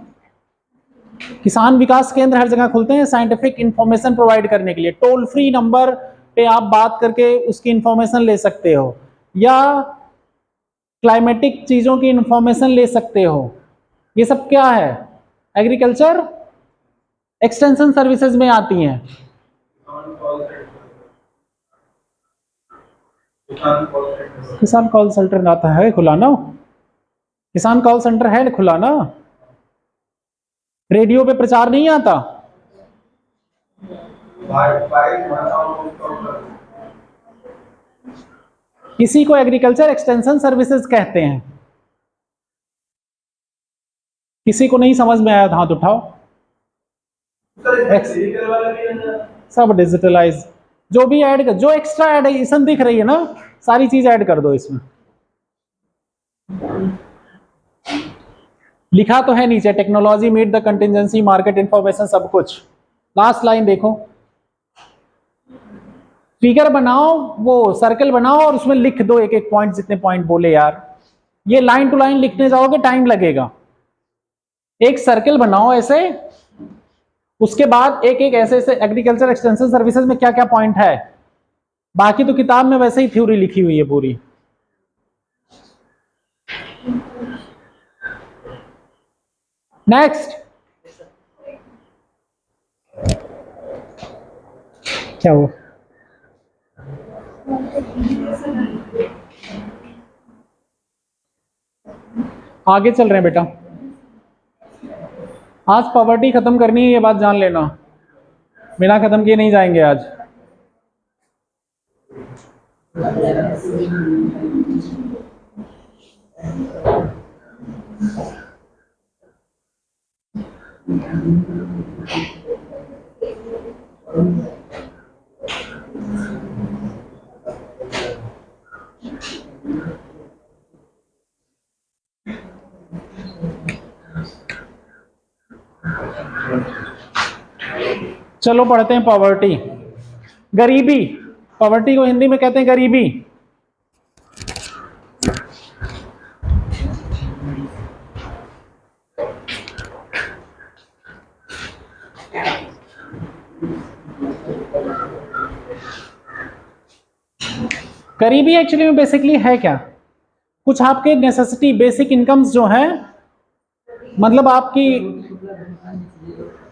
किसान विकास केंद्र हर जगह खुलते हैं साइंटिफिक इंफॉर्मेशन प्रोवाइड करने के लिए। टोल फ्री नंबर पे आप बात करके उसकी इंफॉर्मेशन ले सकते हो, या क्लाइमेटिक चीजों की इंफॉर्मेशन ले सकते हो। ये सब क्या है, एग्रीकल्चर एक्सटेंशन सर्विसेज में आती हैं। किसान कॉल सेंटर। किसान कॉल सेंटर आता है खुला ना, किसान कॉल सेंटर है खुला ना, रेडियो पे प्रचार नहीं आता। इसी को एग्रीकल्चर एक्सटेंशन सर्विसेज कहते हैं। किसी को नहीं समझ में आया तो हाथ उठाओ। सब डिजिटलाइज, जो भी ऐड कर, जो एक्स्ट्रा एडिशन दिख रही है ना, सारी चीज ऐड कर दो इसमें। लिखा तो है नीचे, technology meet the contingency market information, सब कुछ। लास्ट लाइन देखो, फिगर बनाओ, वो सर्कल बनाओ और उसमें लिख दो एक एक पॉइंट, जितने पॉइंट बोले यार। ये लाइन टू लाइन लिखने जाओगे टाइम लगेगा। एक सर्कल बनाओ ऐसे, उसके बाद एक एक ऐसे ऐसे एग्रीकल्चर एक्सटेंशन सर्विसेज में क्या क्या पॉइंट है। बाकी तो किताब में वैसे ही थ्योरी लिखी हुई है पूरी। नेक्स्ट क्या हुआ? आगे चल रहे हैं बेटा, आज पॉवर्टी खत्म करनी है, ये बात जान लेना, बिना खत्म किए नहीं जाएंगे आज। चलो पढ़ते हैं पॉवर्टी, गरीबी। पॉवर्टी को हिंदी में कहते हैं गरीबी। गरीबी एक्चुअली में बेसिकली है क्या? कुछ आपके नेसेसिटी, बेसिक इनकम्स जो हैं, मतलब आपकी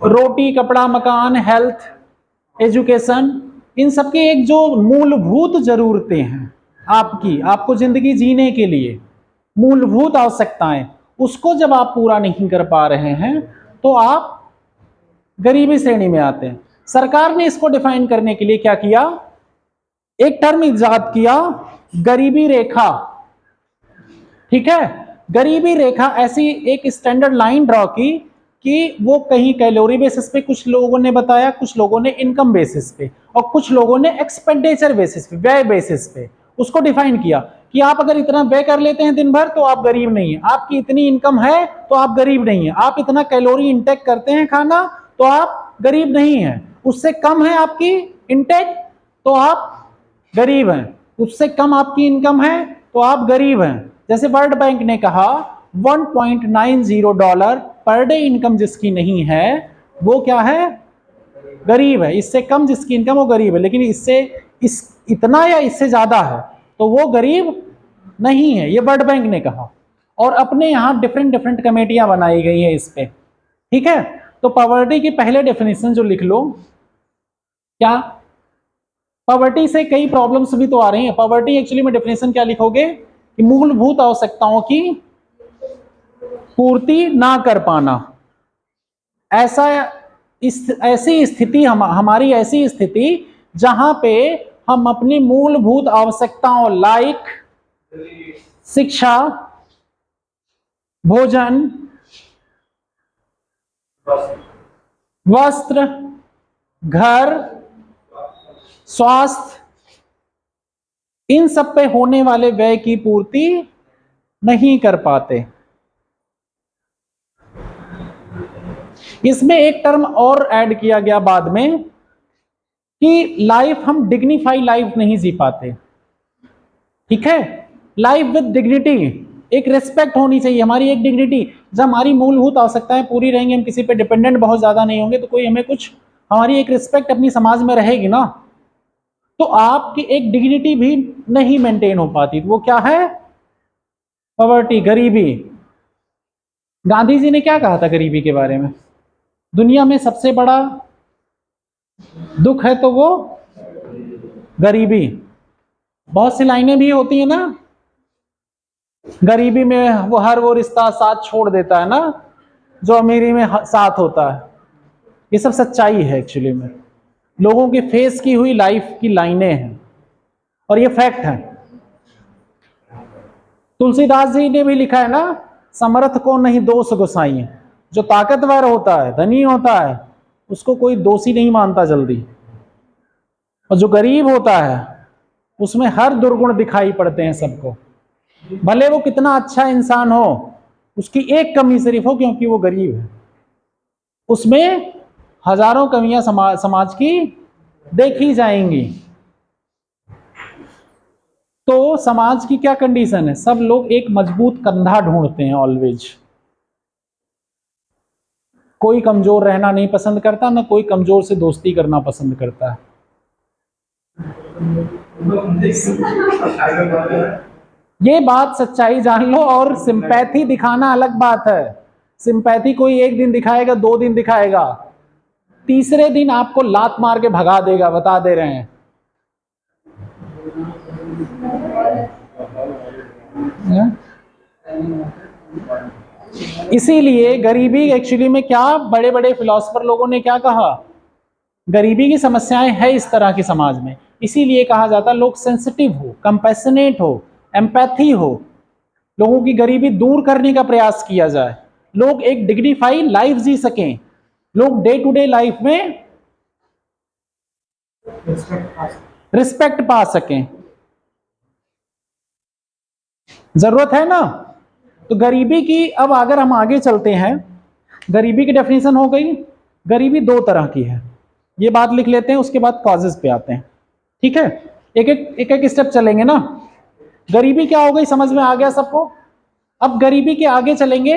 रोटी, कपड़ा, मकान, हेल्थ, एजुकेशन, इन सब की एक जो मूलभूत जरूरतें हैं आपकी, आपको जिंदगी जीने के लिए मूलभूत आवश्यकताएं, उसको जब आप पूरा नहीं कर पा रहे हैं तो आप गरीबी श्रेणी में आते हैं। सरकार ने इसको डिफाइन करने के लिए क्या किया, एक टर्म इजाद किया, गरीबी रेखा। ठीक है, गरीबी रेखा ऐसी एक स्टैंडर्ड लाइन ड्रॉ की कि वो कहीं कैलोरी बेसिस पे कुछ लोगों ने बताया, कुछ लोगों ने इनकम बेसिस पे, और कुछ लोगों ने एक्सपेंडिचर बेसिस पे, व्यय बेसिस पे उसको डिफाइन किया कि आप अगर इतना व्यय कर लेते हैं दिन भर तो आप गरीब नहीं है, आपकी इतनी इनकम है तो आप गरीब नहीं है, आप इतना कैलोरी इंटेक करते हैं खाना तो आप गरीब नहीं है, उससे कम है आपकी इंटेक तो आप गरीब हैं, उससे कम आपकी इनकम है तो आप गरीब हैं। जैसे वर्ल्ड बैंक ने कहा $1.90 पर डे इनकम जिसकी नहीं है वो क्या है, गरीब है। इससे कम जिसकी इनकम वो गरीब है, लेकिन इससे इतना या इससे ज्यादा है तो वो गरीब नहीं है, ये वर्ल्ड बैंक ने कहा। और अपने यहाँ डिफरेंट डिफरेंट कमेटियां बनाई गई हैं इस पे। ठीक है, तो पॉवर्टी की पहले डेफिनेशन जो लिख लो, क्या पॉवर्टी से कई प्रॉब्लम्स भी तो आ रही हैं। पॉवर्टी एक्चुअली में डेफिनेशन क्या लिखोगे कि मूलभूत आवश्यकताओं की पूर्ति ना कर पाना, ऐसा ऐसी स्थिति, हमारी ऐसी स्थिति जहां पे हम अपनी मूलभूत आवश्यकताओं लाइक शिक्षा, भोजन, वस्त्र, घर, स्वास्थ्य, इन सब पे होने वाले व्यय की पूर्ति नहीं कर पाते। इसमें एक टर्म और ऐड किया गया बाद में कि लाइफ, हम डिग्निफाई लाइफ नहीं जी पाते। ठीक है, लाइफ विद डिग्निटी, एक रिस्पेक्ट होनी चाहिए, हमारी एक डिग्निटी। जब हमारी मूलभूत आवश्यकताएं पूरी रहेंगी, हम किसी पे डिपेंडेंट बहुत ज्यादा नहीं होंगे, तो कोई हमें कुछ, हमारी एक रिस्पेक्ट अपनी समाज में रहेगी ना, तो आपकी एक डिग्निटी भी नहीं मेंटेन हो पाती। तो वो क्या है, पॉवर्टी, गरीबी। गांधी जी ने क्या कहा था गरीबी के बारे में, दुनिया में सबसे बड़ा दुख है तो वो गरीबी। बहुत सी लाइनें भी होती है ना, गरीबी में वो रिश्ता साथ छोड़ देता है ना, जो अमीरी में साथ होता है। ये सब सच्चाई है एक्चुअली में, लोगों के फेस की हुई लाइफ की लाइनें हैं, और ये फैक्ट है। तुलसीदास जी ने भी लिखा है ना, समर्थ को नहीं दोष गोसाई। जो ताकतवर होता है, धनी होता है, उसको कोई दोषी नहीं मानता जल्दी, और जो गरीब होता है उसमें हर दुर्गुण दिखाई पड़ते हैं सबको। भले वो कितना अच्छा इंसान हो, उसकी एक कमी सिर्फ हो, क्योंकि वो गरीब है, उसमें हजारों कमियां समाज की देखी जाएंगी। तो समाज की क्या कंडीशन है, सब लोग एक मजबूत कंधा ढूंढते हैं ऑलवेज। कोई कमजोर रहना नहीं पसंद करता, ना कोई कमजोर से दोस्ती करना पसंद करता है। ये बात सच्चाई जान लो, और सिंपैथी दिखाना अलग बात है। सिंपैथी कोई एक दिन दिखाएगा, 2 दिन दिखाएगा, तीसरे दिन आपको लात मार के भगा देगा, बता दे रहे हैं। इसीलिए गरीबी एक्चुअली में क्या, बड़े बड़े फिलोसफर लोगों ने क्या कहा, गरीबी की समस्याएं है इस तरह की समाज में, इसीलिए कहा जाता है लोग सेंसिटिव हो, कंपैशनेट हो, एम्पैथी हो, लोगों की गरीबी दूर करने का प्रयास किया जाए, लोग एक डिग्निफाई लाइफ जी सकें, लोग डे टू डे लाइफ में रिस्पेक्ट पा सकें। जरूरत है ना। तो गरीबी की, अब अगर हम आगे चलते हैं, गरीबी की डेफिनेशन हो गई। गरीबी 2 तरह की है, ये बात लिख लेते हैं, उसके बाद कॉजेज पे आते हैं। ठीक है, एक एक स्टेप चलेंगे ना। गरीबी क्या हो गई, समझ में आ गया सबको। अब गरीबी के आगे चलेंगे।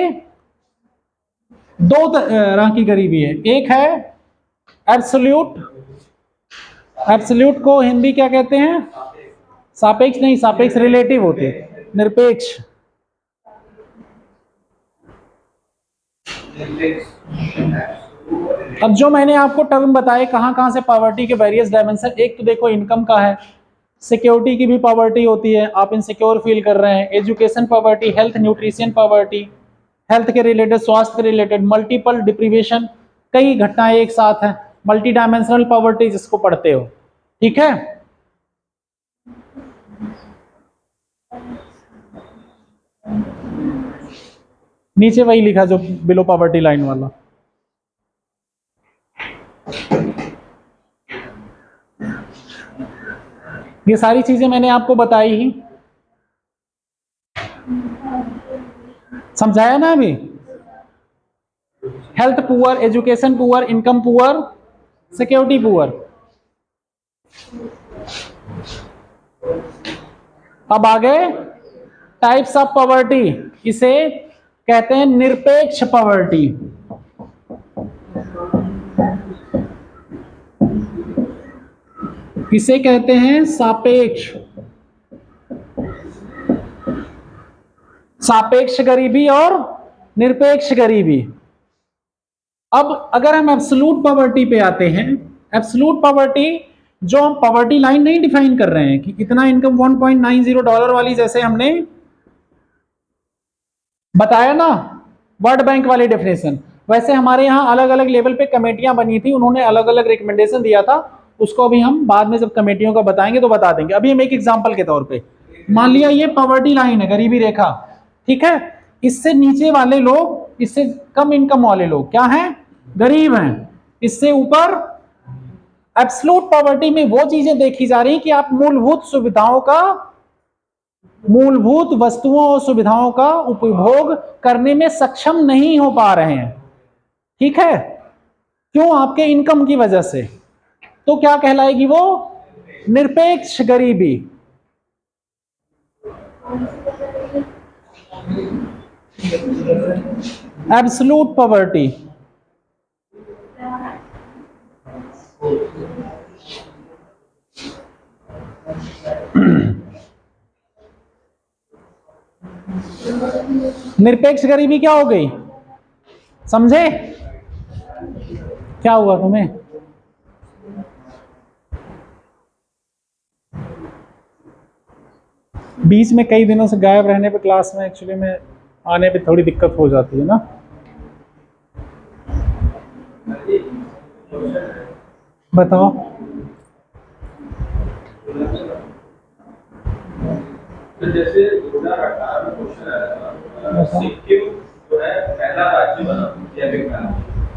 2 तरह की गरीबी है, एक है एब्सोल्यूट। एब्सोल्यूट को हिंदी क्या कहते हैं, सापेक्ष नहीं, सापेक्ष रिलेटिव होती है, निरपेक्ष। अब जो मैंने आपको टर्म बताए, कहां कहां से पॉवर्टी के वेरियस डायमेंशन, एक तो देखो इनकम का है, सिक्योरिटी की भी पॉवर्टी होती है, आप इनसिक्योर फील कर रहे हैं, education poverty, health nutrition poverty, health के रिलेटेड, स्वास्थ्य के रिलेटेड, मल्टीपल डिप्रीवेशन, कई घटनाएं एक साथ हैं, मल्टी डायमेंशनल पॉवर्टी जिसको पढ़ते हो। ठीक है, नीचे वही लिखा जो बिलो पॉवर्टी लाइन वाला। ये सारी चीजें मैंने आपको बताई ही, समझाया ना अभी। Health poor, education poor, income poor, security poor. अब आगे टाइप्स ऑफ पॉवर्टी, इसे कहते हैं निरपेक्ष पॉवर्टी। इसे कहते हैं सापेक्ष, सापेक्ष गरीबी और निरपेक्ष गरीबी। अब अगर हम एब्सोल्यूट पॉवर्टी पे आते हैं, एब्सोल्यूट पॉवर्टी, जो हम पॉवर्टी लाइन नहीं डिफाइन कर रहे हैं कि इतना इनकम $1.90 वाली, जैसे हमने बताया ना वर्ल्ड बैंक वाली डेफिनेशन, वैसे हमारे यहाँ अलग अलग लेवल पे कमेटियां बनी थी, उन्होंने अलग अलग रिकमेंडेशन दिया था, उसको भी हम बाद में जब कमेटियों का बताएंगे तो बता देंगे। अभी हम एक एग्जांपल के तौर पे मान लिया ये पॉवर्टी लाइन है, गरीबी रेखा, ठीक है, इससे नीचे वाले लोग, इससे कम इनकम वाले लोग क्या हैं, गरीब हैं। इससे ऊपर एब्सोल्यूट पॉवर्टी में वो चीजें देखी जा रही कि आप मूलभूत सुविधाओं का, मूलभूत वस्तुओं और सुविधाओं का उपभोग करने में सक्षम नहीं हो पा रहे हैं। ठीक है, क्यों, आपके इनकम की वजह से। तो क्या कहलाएगी वो, निरपेक्ष गरीबी। Absolute poverty. निरपेक्ष गरीबी क्या हो गई, समझे, क्या हुआ तुम्हें। बीच में कई दिनों से गायब रहने पे क्लास में एक्चुअली में आने पे थोड़ी दिक्कत हो जाती है ना। बताओ। तो जैसे 2018 में क्वेश्चन आया था, सिक्किम जो है पहला राज्य बना जैविक का।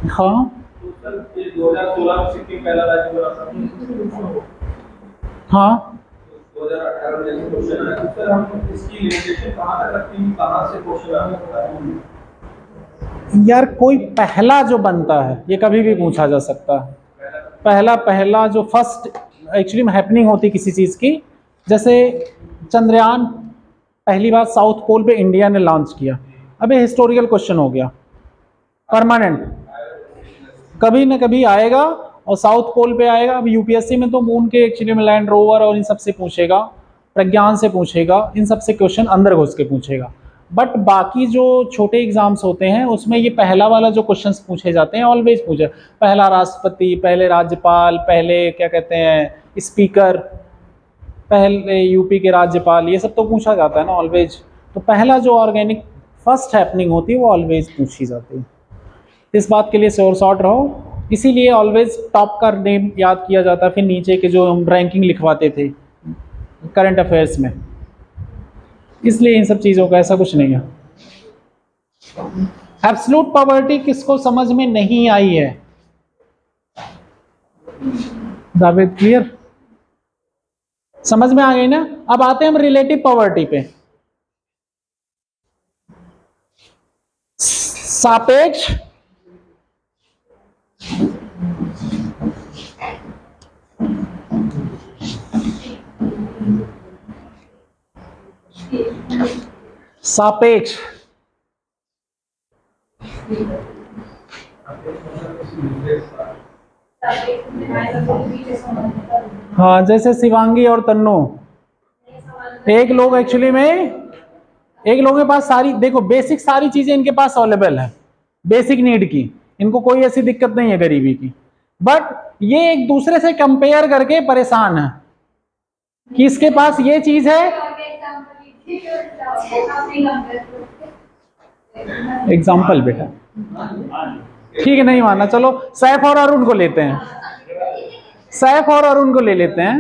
हाँ तो सर ये 2016 में सिक्किम पहला राज्य बना था। हाँ 2018 में जैसे क्वेश्चन आया, तो सर हम इसकी लिमिटेशन कहाँ तक रखते हैं, कहाँ से क्वेश्चन आ सकता है? यार, कोई पहला जो बनता है ये कभी भी पूछा जा सकता है। पहला जो फर्स्ट एक्चुअली में हैपनिंग होती किसी चीज़ की, जैसे चंद्रयान पहली बार साउथ पोल पे इंडिया ने लॉन्च किया, अब ये हिस्टोरिकल क्वेश्चन हो गया, परमानेंट कभी ना कभी आएगा और साउथ पोल पे आएगा। अब यूपीएससी में तो मून के एक्चुअली में लैंड रोवर और इन सब से पूछेगा, प्रज्ञान से पूछेगा, इन सब से क्वेश्चन अंदर घुस के पूछेगा। बट बाकी जो छोटे एग्जाम्स होते हैं उसमें ये पहला वाला जो क्वेश्चंस पूछे जाते हैं ऑलवेज पूछे, पहला राष्ट्रपति, पहले राज्यपाल, पहले क्या कहते हैं स्पीकर, पहले यूपी के राज्यपाल, ये सब तो पूछा जाता है ना ऑलवेज। तो पहला जो ऑर्गेनिक फर्स्ट हैपनिंग होती है वो ऑलवेज पूछी जाती है। इस बात के लिए श्योर शॉर्ट रहो, इसीलिए ऑलवेज टॉप का नेम याद किया जाता है, फिर नीचे के जो हम रैंकिंग लिखवाते थे करंट अफेयर्स में, इसलिए इन सब चीज़ों का ऐसा कुछ नहीं है। एब्सोल्यूट पॉवर्टी किसको समझ में नहीं आई है? जावेद क्लियर? समझ में आ गई ना? अब आते हैं हम रिलेटिव पॉवर्टी पे। सापेक्ष सापेक्ष हाँ, जैसे शिवांगी और तन्नू, एक लोग एक्चुअली में एक लोगों के पास सारी, देखो बेसिक सारी चीजें इनके पास अवेलेबल है, बेसिक नीड की, इनको कोई ऐसी दिक्कत नहीं है गरीबी की, बट ये एक दूसरे से कंपेयर करके परेशान है कि इसके पास ये चीज है। एग्जाम्पल बेटा, ठीक है नहीं माना, चलो सैफ और अरुण को लेते हैं, सैफ और अरुण को ले लेते हैं,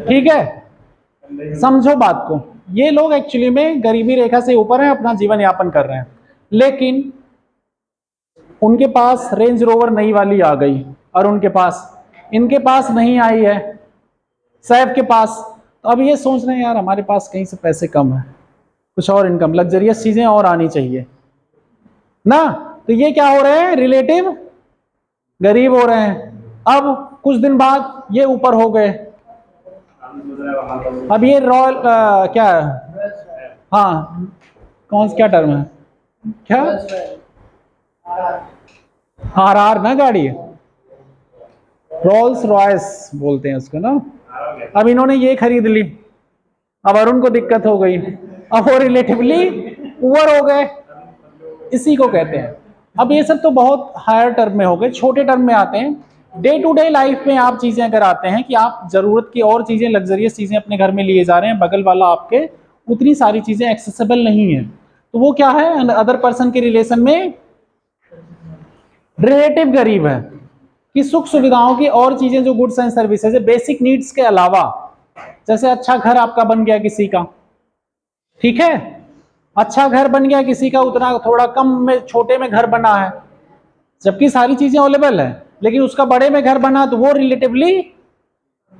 ठीक है। समझो बात को, ये लोग एक्चुअली में गरीबी रेखा से ऊपर हैं, अपना जीवन यापन कर रहे हैं, लेकिन उनके पास रेंज रोवर नई वाली आ गई, अरुण के पास, इनके पास नहीं आई है, सैफ के पास। तो अब ये सोच रहे हैं यार हमारे पास कहीं से पैसे कम है, कुछ और इनकम, लग्जरियस चीजें और आनी चाहिए ना। तो ये क्या हो रहे हैं, रिलेटिव गरीब हो रहे हैं। अब कुछ दिन बाद ये ऊपर हो गए, अब ये रॉयल क्या है, हाँ कौन सा क्या टर्म है, क्या आर ना गाड़ी, रोल्स रॉयस बोलते हैं उसको ना। अब इन्होंने ये खरीद ली, अब अरुण को दिक्कत हो गई, अब वो रिलेटिवली पुअर हो गए, इसी को कहते हैं। अब ये सब तो बहुत हायर टर्म में हो गए, छोटे टर्म में आते हैं, डे टू डे लाइफ में आप चीजें अगर आते हैं कि आप जरूरत की और चीजें, लग्जरियस चीजें अपने घर में लिए जा रहे हैं, बगल वाला आपके उतनी सारी चीजें एक्सेसिबल नहीं है, तो वो क्या है, अदर पर्सन के रिलेशन में रिलेटिव गरीब है कि सुख सुविधाओं की और चीजें जो गुड्स एंड सर्विसेज है, बेसिक नीड्स के अलावा, जैसे अच्छा घर आपका बन गया किसी का, ठीक है, अच्छा घर बन गया किसी का, उतना थोड़ा कम में छोटे में घर बना है, जबकि सारी चीजें अवेलेबल है, लेकिन उसका बड़े में घर बना, तो वो रिलेटिवली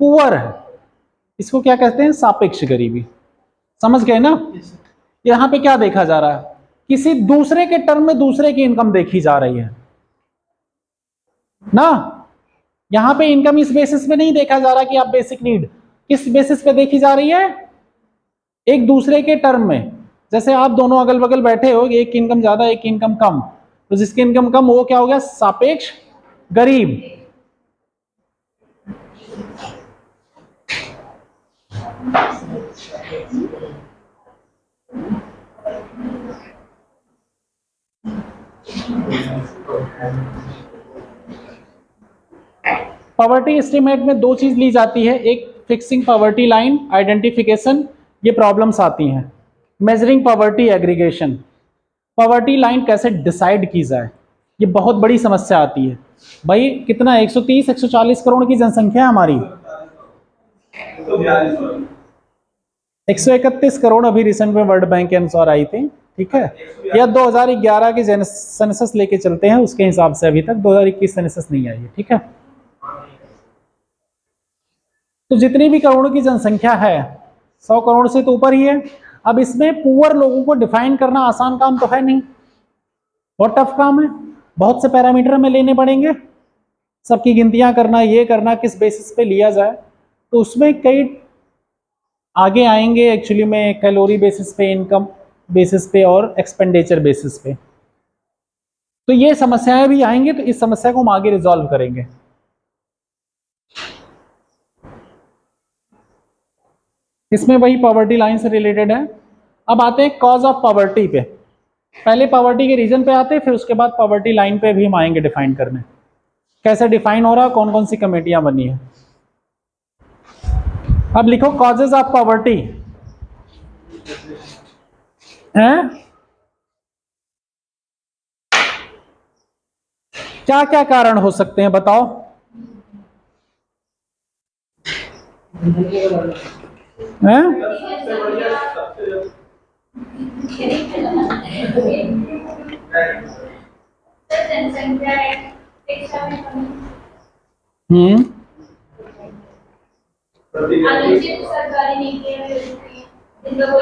पुअर है। इसको क्या कहते हैं, सापेक्ष गरीबी। समझ गए ना? यहां पे क्या देखा जा रहा है, किसी दूसरे के टर्म में दूसरे की इनकम देखी जा रही है ना। यहां पे इनकम इस बेसिस पे नहीं देखा जा रहा कि आप बेसिक नीड, किस बेसिस पे देखी जा रही है, एक दूसरे के टर्म में। जैसे आप दोनों अगल बगल बैठे हो, एक की इनकम ज्यादा एक की इनकम कम, तो जिसकी इनकम कम वो क्या हो गया, सापेक्ष गरीब। पॉवर्टी एस्टीमेट में दो चीज ली जाती है, एक फिक्सिंग पॉवर्टी लाइन आइडेंटिफिकेशन, ये प्रॉब्लम्स आती हैं। Measuring poverty aggregation, poverty line कैसे डिसाइड की जाए, ये बहुत बड़ी समस्या आती है। भाई कितना 130-140 करोड़ की जनसंख्या है हमारी, 131 करोड़ अभी रिसेंट में वर्ल्ड बैंक के अनुसार आई थी, ठीक है, या 2011 की सेंसस लेके चलते हैं उसके हिसाब से अभी तक 2021 सेंसस नहीं आई है, ठीक है। तो जितनी भी करोड़ों की जनसंख्या है 100 करोड़ से तो ऊपर ही है। अब इसमें पुअर लोगों को डिफाइन करना आसान काम तो है नहीं, बहुत टफ काम है, बहुत से पैरामीटर हमें लेने पड़ेंगे, सबकी गिनतियां करना, ये करना किस बेसिस पे लिया जाए, तो उसमें कई आगे आएंगे एक्चुअली में, कैलोरी बेसिस पे, इनकम बेसिस पे और एक्सपेंडिचर बेसिस पे। तो ये समस्याएं भी आएंगे, तो इस समस्या को हम आगे रिजॉल्व करेंगे। इसमें वही पॉवर्टी लाइन से रिलेटेड है। अब आते हैं कॉज ऑफ पॉवर्टी पे, पहले पॉवर्टी के रीजन पे आते हैं, फिर उसके बाद पॉवर्टी लाइन पे भी हम आएंगे डिफाइन करने, कैसे डिफाइन हो रहा, कौन कौन सी कमेटियां बनी है। अब लिखो कॉजेज ऑफ पॉवर्टी हैं, क्या क्या कारण हो सकते हैं बताओ। हैं?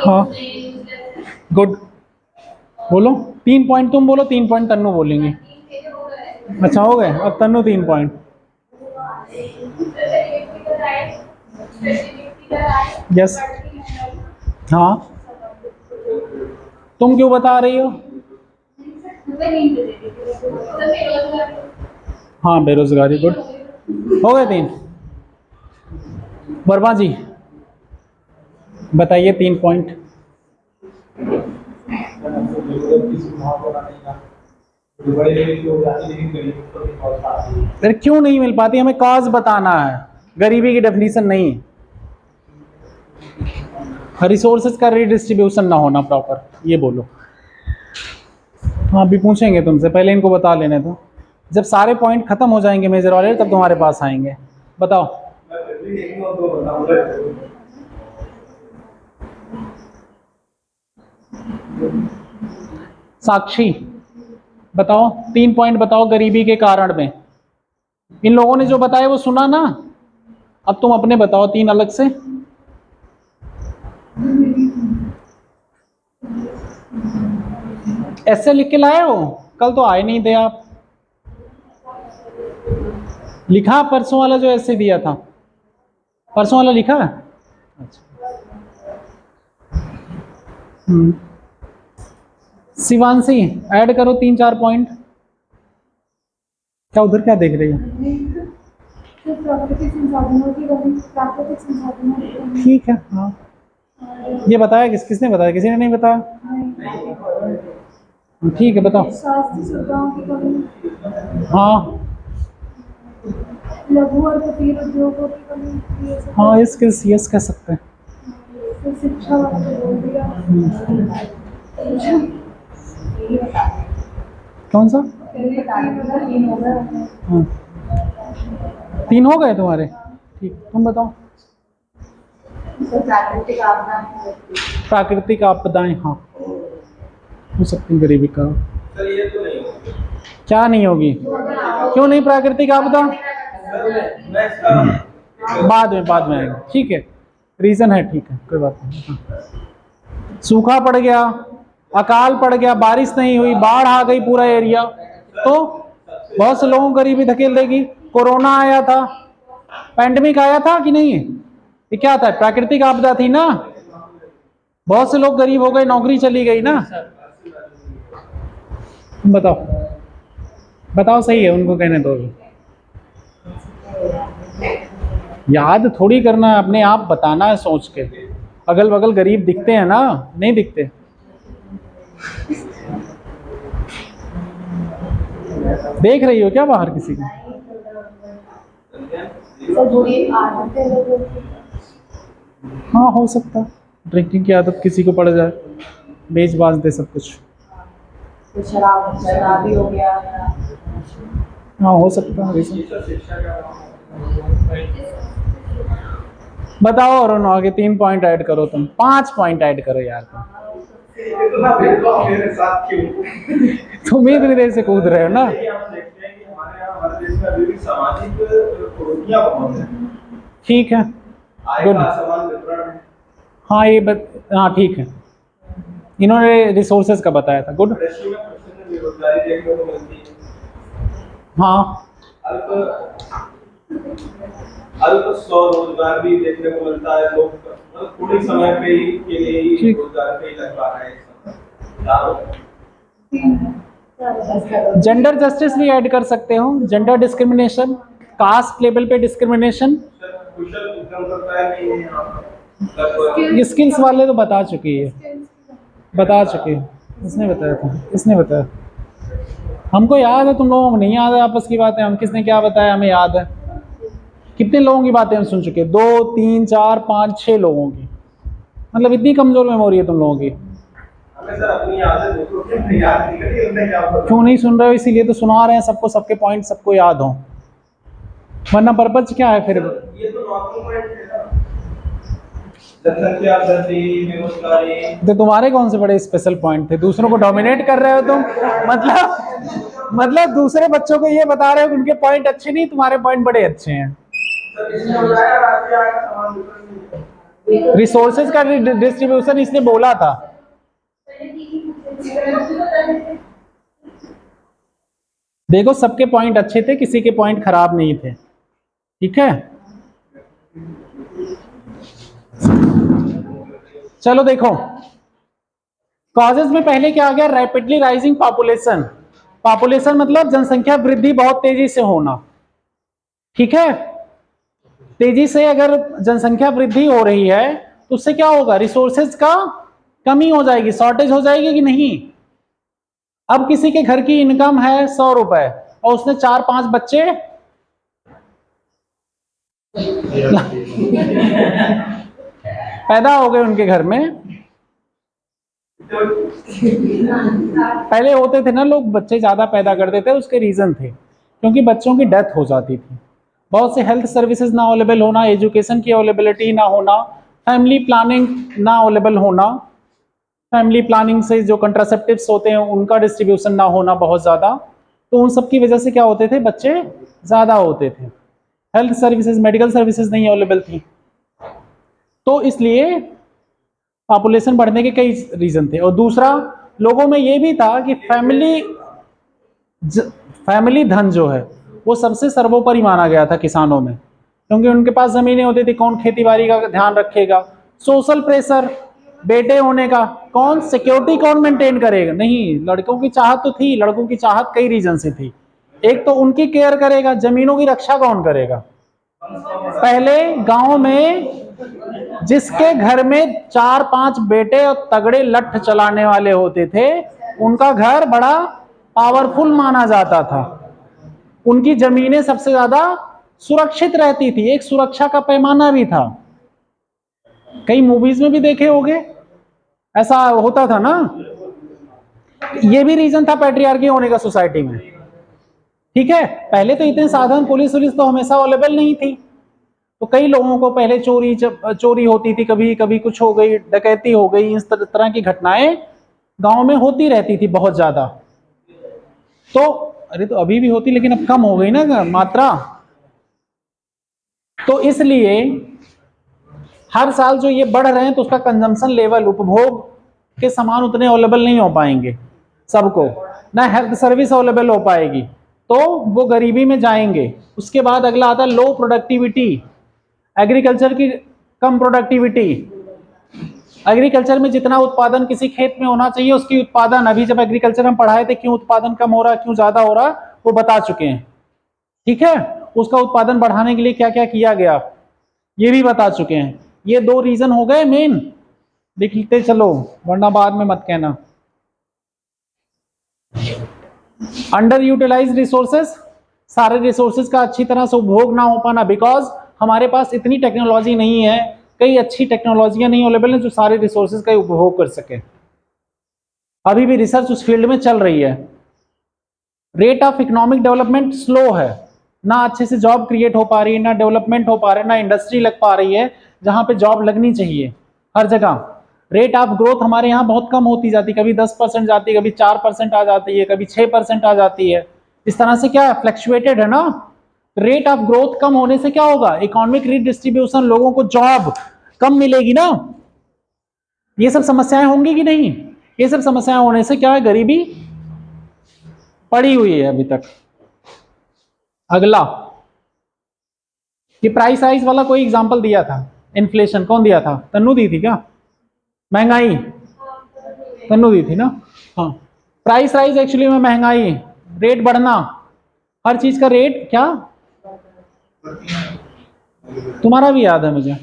हाँ गुड, बोलो 3 पॉइंट, तुम बोलो 3 पॉइंट, तन्नू बोलेंगे। अच्छा हो गए, अब तन्नू 3 पॉइंट। यस, हाँ तुम क्यों बता रही हो? हाँ बेरोजगारी, गुड, हो गए 3। वर्मा जी बताइए 3 पॉइंट। फिर क्यों नहीं मिल पाती, हमें कॉज बताना है, गरीबी की डेफिनेशन नहीं, रिसोर्सेज का रीडिस्ट्रीब्यूशन ना होना प्रॉपर, ये बोलो। हाँ अभी पूछेंगे तुमसे, पहले इनको बता लेने दो, जब सारे पॉइंट खत्म हो जाएंगे मेजर वाले तब तुम्हारे पास आएंगे। बताओ। साक्षी बताओ 3 पॉइंट बताओ गरीबी के कारण में। इन लोगों ने जो बताया वो सुना ना, अब तुम अपने बताओ 3 अलग से। ऐसे लिख के लाए हो, कल तो आए नहीं थे आप। लिखा परसों वाला जो ऐसे दिया था, परसों वाला लिखा। अच्छा शिवांशी ऐड करो 3-4 पॉइंट। क्या उधर क्या देख रही हो? ठीक है, हाँ ये बताया किसने बताया, किसी ने नहीं बताया, ठीक है बताओ। हाँ लघु और कुटीर उद्योगों की कमी, हाँ इसके यस कह सकते हैं। शिक्षा वाला तो बोल दिया। कौन सा? हाँ 3 हो गए तुम्हारे, ठीक, तुम बताओ। प्राकृतिक आपदाएं, हाँ हो सकती गरीबी का। सर ये तो नहीं होगी। क्या नहीं होगी, क्यों नहीं प्राकृतिक आपदा? बाद में आएगा, ठीक है, रीजन है, ठीक है कोई बात नहीं। हाँ। सूखा पड़ गया, अकाल पड़ गया, बारिश नहीं हुई, बाढ़ आ गई पूरा एरिया, तो बहुत से लोगों को गरीबी धकेल देगी। कोरोना आया था, पैंडेमिक आया था कि नहीं, ये क्या था, प्राकृतिक आपदा थी ना, बहुत से लोग गरीब हो गए, नौकरी चली गई ना। बताओ सही है, उनको कहने दो। याद थोड़ी करना है, अपने आप बताना है सोच के। अगल बगल गरीब दिखते हैं ना, नहीं दिखते? देख रही हो क्या बाहर किसी को? हाँ हो सकता है। ड्रिंकिंग की आदत किसी को पड़ जाए, बेच बाज दे सब कुछ। तो शराबी हो गया। हाँ हो सकता है वैसे। शिक्षा का बताओ और आगे 3 पॉइंट ऐड करो, तुम 5 पॉइंट ऐड करो यार तुम। इतना भेदभाव मेरे साथ क्यों? तुम ही इतनी देर से कूद रहे हो ना। देखिए, हम देखते हैं कि हमारे यहाँ हमारे देश में अभी भी सामाजिक कुरीतियां बहुत हैं। ठीक है, आय Good. का असमान वितरण है। हाँ हाँ ठीक है, इन्होंने रिसोर्सेज का बताया था। गुड। कृषि में प्रचंड बेरोजगारी देखने को मिलती है। हाँ अल्प स्वरोजगार भी देखने को मिलता है। लोग मतलब थोड़े समय पे ही के लिए ही ठीक। रोजगार पे ही लग पा रहे हैं। जेंडर जस्टिस भी ऐड कर सकते हो, जेंडर डिस्क्रिमिनेशन, कास्ट लेवल पे डिस्क्रिमिनेशन। कुशल उद्यमकर्ता नहीं है यहाँ पर। ये स्किल्स वाले तो बता चुकी है, बता चुके हैं, इसने बताया था, इसने बताया। हमको याद है, तुम लोगों को नहीं याद है आपस की बातें, हम किसने क्या बताया हमें याद है। कितने लोगों की बातें हम सुन चुके हैं? 2 3 4 5 6 लोगों की। मतलब इतनी कमजोर मेमोरी है तुम लोगों की। हमें सर अपनी आदत देखो कि याद नहीं करी उनने क्या पता। क्यों नहीं सुन रहे हो? इसीलिए तो सुना रहे हैं सबको, सबके पॉइंट सबको याद हो, वरना पर्पज क्या है फिर? ये तो नॉर्मल पॉइंट है ना। जनसंख्या वृद्धि, बेरोजगारी। तो तुम्हारे कौन से बड़े स्पेशल पॉइंट थे? दूसरों को डोमिनेट कर रहे हो तुम। मतलब दूसरे बच्चों को ये बता रहे हो कि उनके पॉइंट अच्छे नहीं, तुम्हारे पॉइंट बड़े अच्छे हैं। सर इसने बताया राष्ट्रीय आय का समान वितरण नहीं है। रिसोर्सेज का डिस्ट्रीब्यूशन इसने बोला था। देखो सबके पॉइंट अच्छे थे, किसी के पॉइंट खराब नहीं थे, ठीक है। चलो देखो, कॉजेज में पहले क्या आ गया? Rapidly rising population. पॉपुलेशन मतलब जनसंख्या वृद्धि बहुत तेजी से होना, ठीक है। तेजी से अगर जनसंख्या वृद्धि हो रही है तो उससे क्या होगा? रिसोर्सेज का कमी हो जाएगी, शॉर्टेज हो जाएगी कि नहीं। अब किसी के घर की इनकम है 100 रुपए और उसने 4-5 बच्चे पैदा हो गए उनके घर में। पहले होते थे ना लोग, बच्चे ज्यादा पैदा करते थे, उसके रीजन थे क्योंकि बच्चों की डेथ हो जाती थी। बहुत से हेल्थ सर्विसेज ना अवेलेबल होना, एजुकेशन की अवेलेबिलिटी ना होना, फैमिली प्लानिंग ना अवेलेबल होना, फैमिली प्लानिंग से जो कंट्रासेप्टिव्स होते हैं उनका डिस्ट्रीब्यूशन ना होना बहुत ज़्यादा, तो उन सब की वजह से क्या होते थे? बच्चे ज़्यादा होते थे। हेल्थ सर्विसेज, मेडिकल सर्विसेज नहीं अवेलेबल थी, तो इसलिए पॉपुलेशन बढ़ने के कई रीज़न थे। और दूसरा, लोगों में ये भी था कि फैमिली धन जो है वो सबसे सर्वोपरि माना गया था किसानों में, क्योंकि उनके पास ज़मीनें होती थी, कौन खेती बाड़ी का ध्यान रखेगा। सोशल प्रेशर, बेटे होने का, कौन सिक्योरिटी कौन मेंटेन करेगा? नहीं, लड़कों की चाहत तो थी, लड़कों की चाहत कई रीजन से थी। एक तो उनकी केयर करेगा, जमीनों की रक्षा कौन करेगा? पहले गांव में जिसके घर में 4-5 बेटे और तगड़े लठ चलाने वाले होते थे, उनका घर बड़ा पावरफुल माना जाता था, उनकी जमीनें सबसे ज्यादा सुरक्षित रहती थी, एक सुरक्षा का पैमाना भी था। कई मूवीज में भी देखे होंगे, ऐसा होता था ना। ये भी रीजन था पैट्रियार्की होने का सोसाइटी में, ठीक है। पहले तो इतने साधन, पुलिस तो हमेशा अवेलेबल नहीं थी, तो कई लोगों को पहले चोरी होती थी, कभी कभी कुछ हो गई, डकैती हो गई, इस तरह की घटनाएं गांव में होती रहती थी बहुत ज्यादा। तो अरे तो अभी भी होती, लेकिन अब कम हो गई ना मात्रा। तो इसलिए हर साल जो ये बढ़ रहे हैं तो उसका कंजम्पशन लेवल, उपभोग के सामान उतने अवेलेबल नहीं हो पाएंगे सबको, ना हेल्थ सर्विस अवेलेबल हो पाएगी, तो वो गरीबी में जाएंगे। उसके बाद अगला आता है लो प्रोडक्टिविटी, एग्रीकल्चर की कम प्रोडक्टिविटी। एग्रीकल्चर में जितना उत्पादन किसी खेत में होना चाहिए उसकी उत्पादन, अभी जब एग्रीकल्चर हम पढ़ाए थे, क्यों उत्पादन कम हो रहा है, क्यों ज्यादा हो रहा है, वो बता चुके हैं, ठीक है। उसका उत्पादन बढ़ाने के लिए क्या क्या किया गया ये भी बता चुके हैं। ये 2 रीजन हो गए मेन, लिखते चलो वरना बाद में मत कहना। अंडर यूटिलाइज रिसोर्सेस, सारे रिसोर्सेज का अच्छी तरह से उपभोग ना हो पाना, बिकॉज हमारे पास इतनी टेक्नोलॉजी नहीं है। कई अच्छी टेक्नोलॉजियां नहीं अवेलेबल हैं जो सारे रिसोर्सेज का उपभोग कर सके। अभी भी रिसर्च उस फील्ड में चल रही है। Rate of economic development slow है, ना अच्छे से जॉब क्रिएट हो पा रही है, ना डेवलपमेंट हो पा रहा है, ना इंडस्ट्री लग पा रही है जहां पे जॉब लगनी चाहिए हर जगह। रेट ऑफ ग्रोथ हमारे यहाँ बहुत कम होती जाती, कभी 10% जाती है, कभी 4% आ जाती है, कभी 6% आ जाती है। इस तरह से क्या है, फ्लक्चुएटेड है ना। रेट ऑफ ग्रोथ कम होने से क्या होगा, इकोनॉमिक रीडिस्ट्रीब्यूशन, लोगों को जॉब कम मिलेगी ना, ये सब समस्याएं होंगी कि नहीं। ये सब समस्याएं होने से क्या है, गरीबी पड़ी हुई है अभी तक। अगला, ये प्राइस राइज वाला कोई एग्जांपल दिया था, इन्फ्लेशन कौन दिया था, तन्नू दी थी क्या, महंगाई तन्नू दी थी ना। हाँ, प्राइस राइज एक्चुअली में महंगाई, रेट बढ़ना, हर चीज का रेट क्या, तुम्हारा भी याद है मुझे,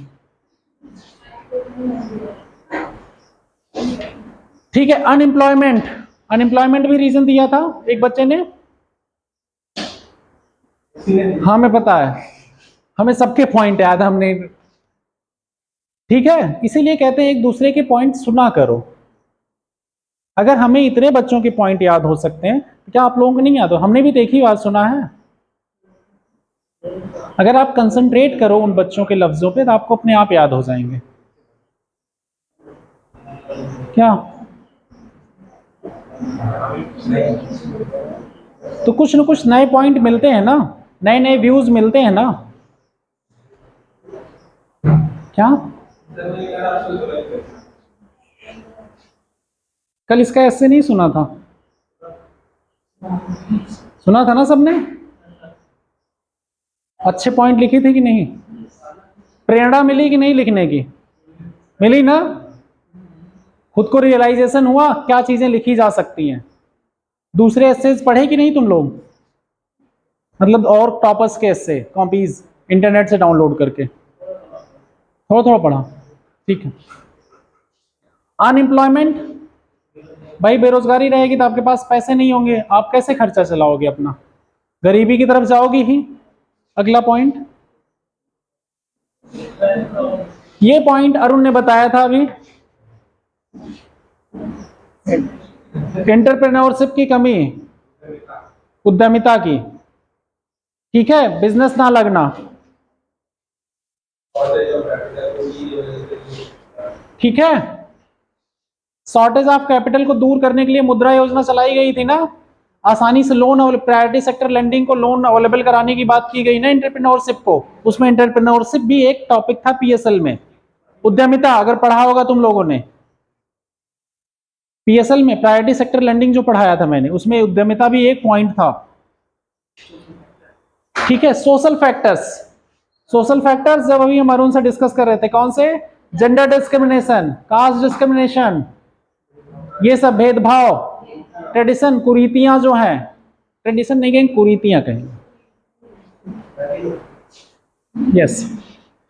ठीक है। अनएम्प्लॉयमेंट, अनएम्प्लॉयमेंट भी रीजन दिया था एक बच्चे ने, हाँ हमें पता है, हमें सबके पॉइंट याद है, हमने, ठीक है। इसीलिए कहते हैं एक दूसरे के पॉइंट सुना करो। अगर हमें इतने बच्चों के पॉइंट याद हो सकते हैं तो क्या आप लोगों को नहीं याद हो, हमने भी तो एक ही बार सुना है। अगर आप कंसंट्रेट करो उन बच्चों के लफ्जों पे तो आपको अपने आप याद हो जाएंगे। क्या तो कुछ न कुछ नए पॉइंट मिलते हैं ना, नए नए व्यूज मिलते हैं ना। क्या कल इसका ऐसे नहीं सुना था, सुना था ना सबने, अच्छे पॉइंट लिखे थे कि नहीं, प्रेरणा मिली कि नहीं लिखने की, मिली ना, खुद को रियलाइजेशन हुआ क्या चीजें लिखी जा सकती हैं। दूसरे एसेज पढ़े कि नहीं तुम लोग, मतलब और टॉपर्स के एसे कॉपीज इंटरनेट से डाउनलोड करके, थोड़ा थोड़ा पढ़ा, ठीक है। अनएम्प्लॉयमेंट, भाई बेरोजगारी रहेगी तो आपके पास पैसे नहीं होंगे, आप कैसे खर्चा चलाओगे अपना, गरीबी की तरफ जाओगी ही। अगला पॉइंट, ये पॉइंट अरुण ने बताया था अभी, एंटरप्रेन्योरशिप की कमी, उद्यमिता की, ठीक है, बिजनेस ना लगना, ठीक है। शॉर्टेज ऑफ कैपिटल को दूर करने के लिए मुद्रा योजना चलाई गई थी ना, आसानी से लोन और प्रायोरिटी सेक्टर लेंडिंग को लोन अवेलेबल कराने की बात की गई ना एंटरप्रेन्योरशिप को, उसमें एंटरप्रेन्योरशिप भी एक टॉपिक था पीएसएल में। उद्यमिता अगर पढ़ा होगा तुम लोगों ने, पीएसएल में प्रायोरिटी सेक्टर लेंडिंग जो पढ़ाया था मैंने, उसमें उद्यमिता भी एक पॉइंट था, ठीक है। सोशल फैक्टर्स, सोशल फैक्टर्स जब अभी हम अरुण से डिस्कस कर रहे थे, कौन से, जेंडर डिस्क्रिमिनेशन, कास्ट डिस्क्रिमिनेशन, ये सब भेदभाव, ट्रेडिशन, कुरीतियां जो हैं, ट्रेडिशन नहीं कहेंगे, कुरीतियां कहेंगे, यस,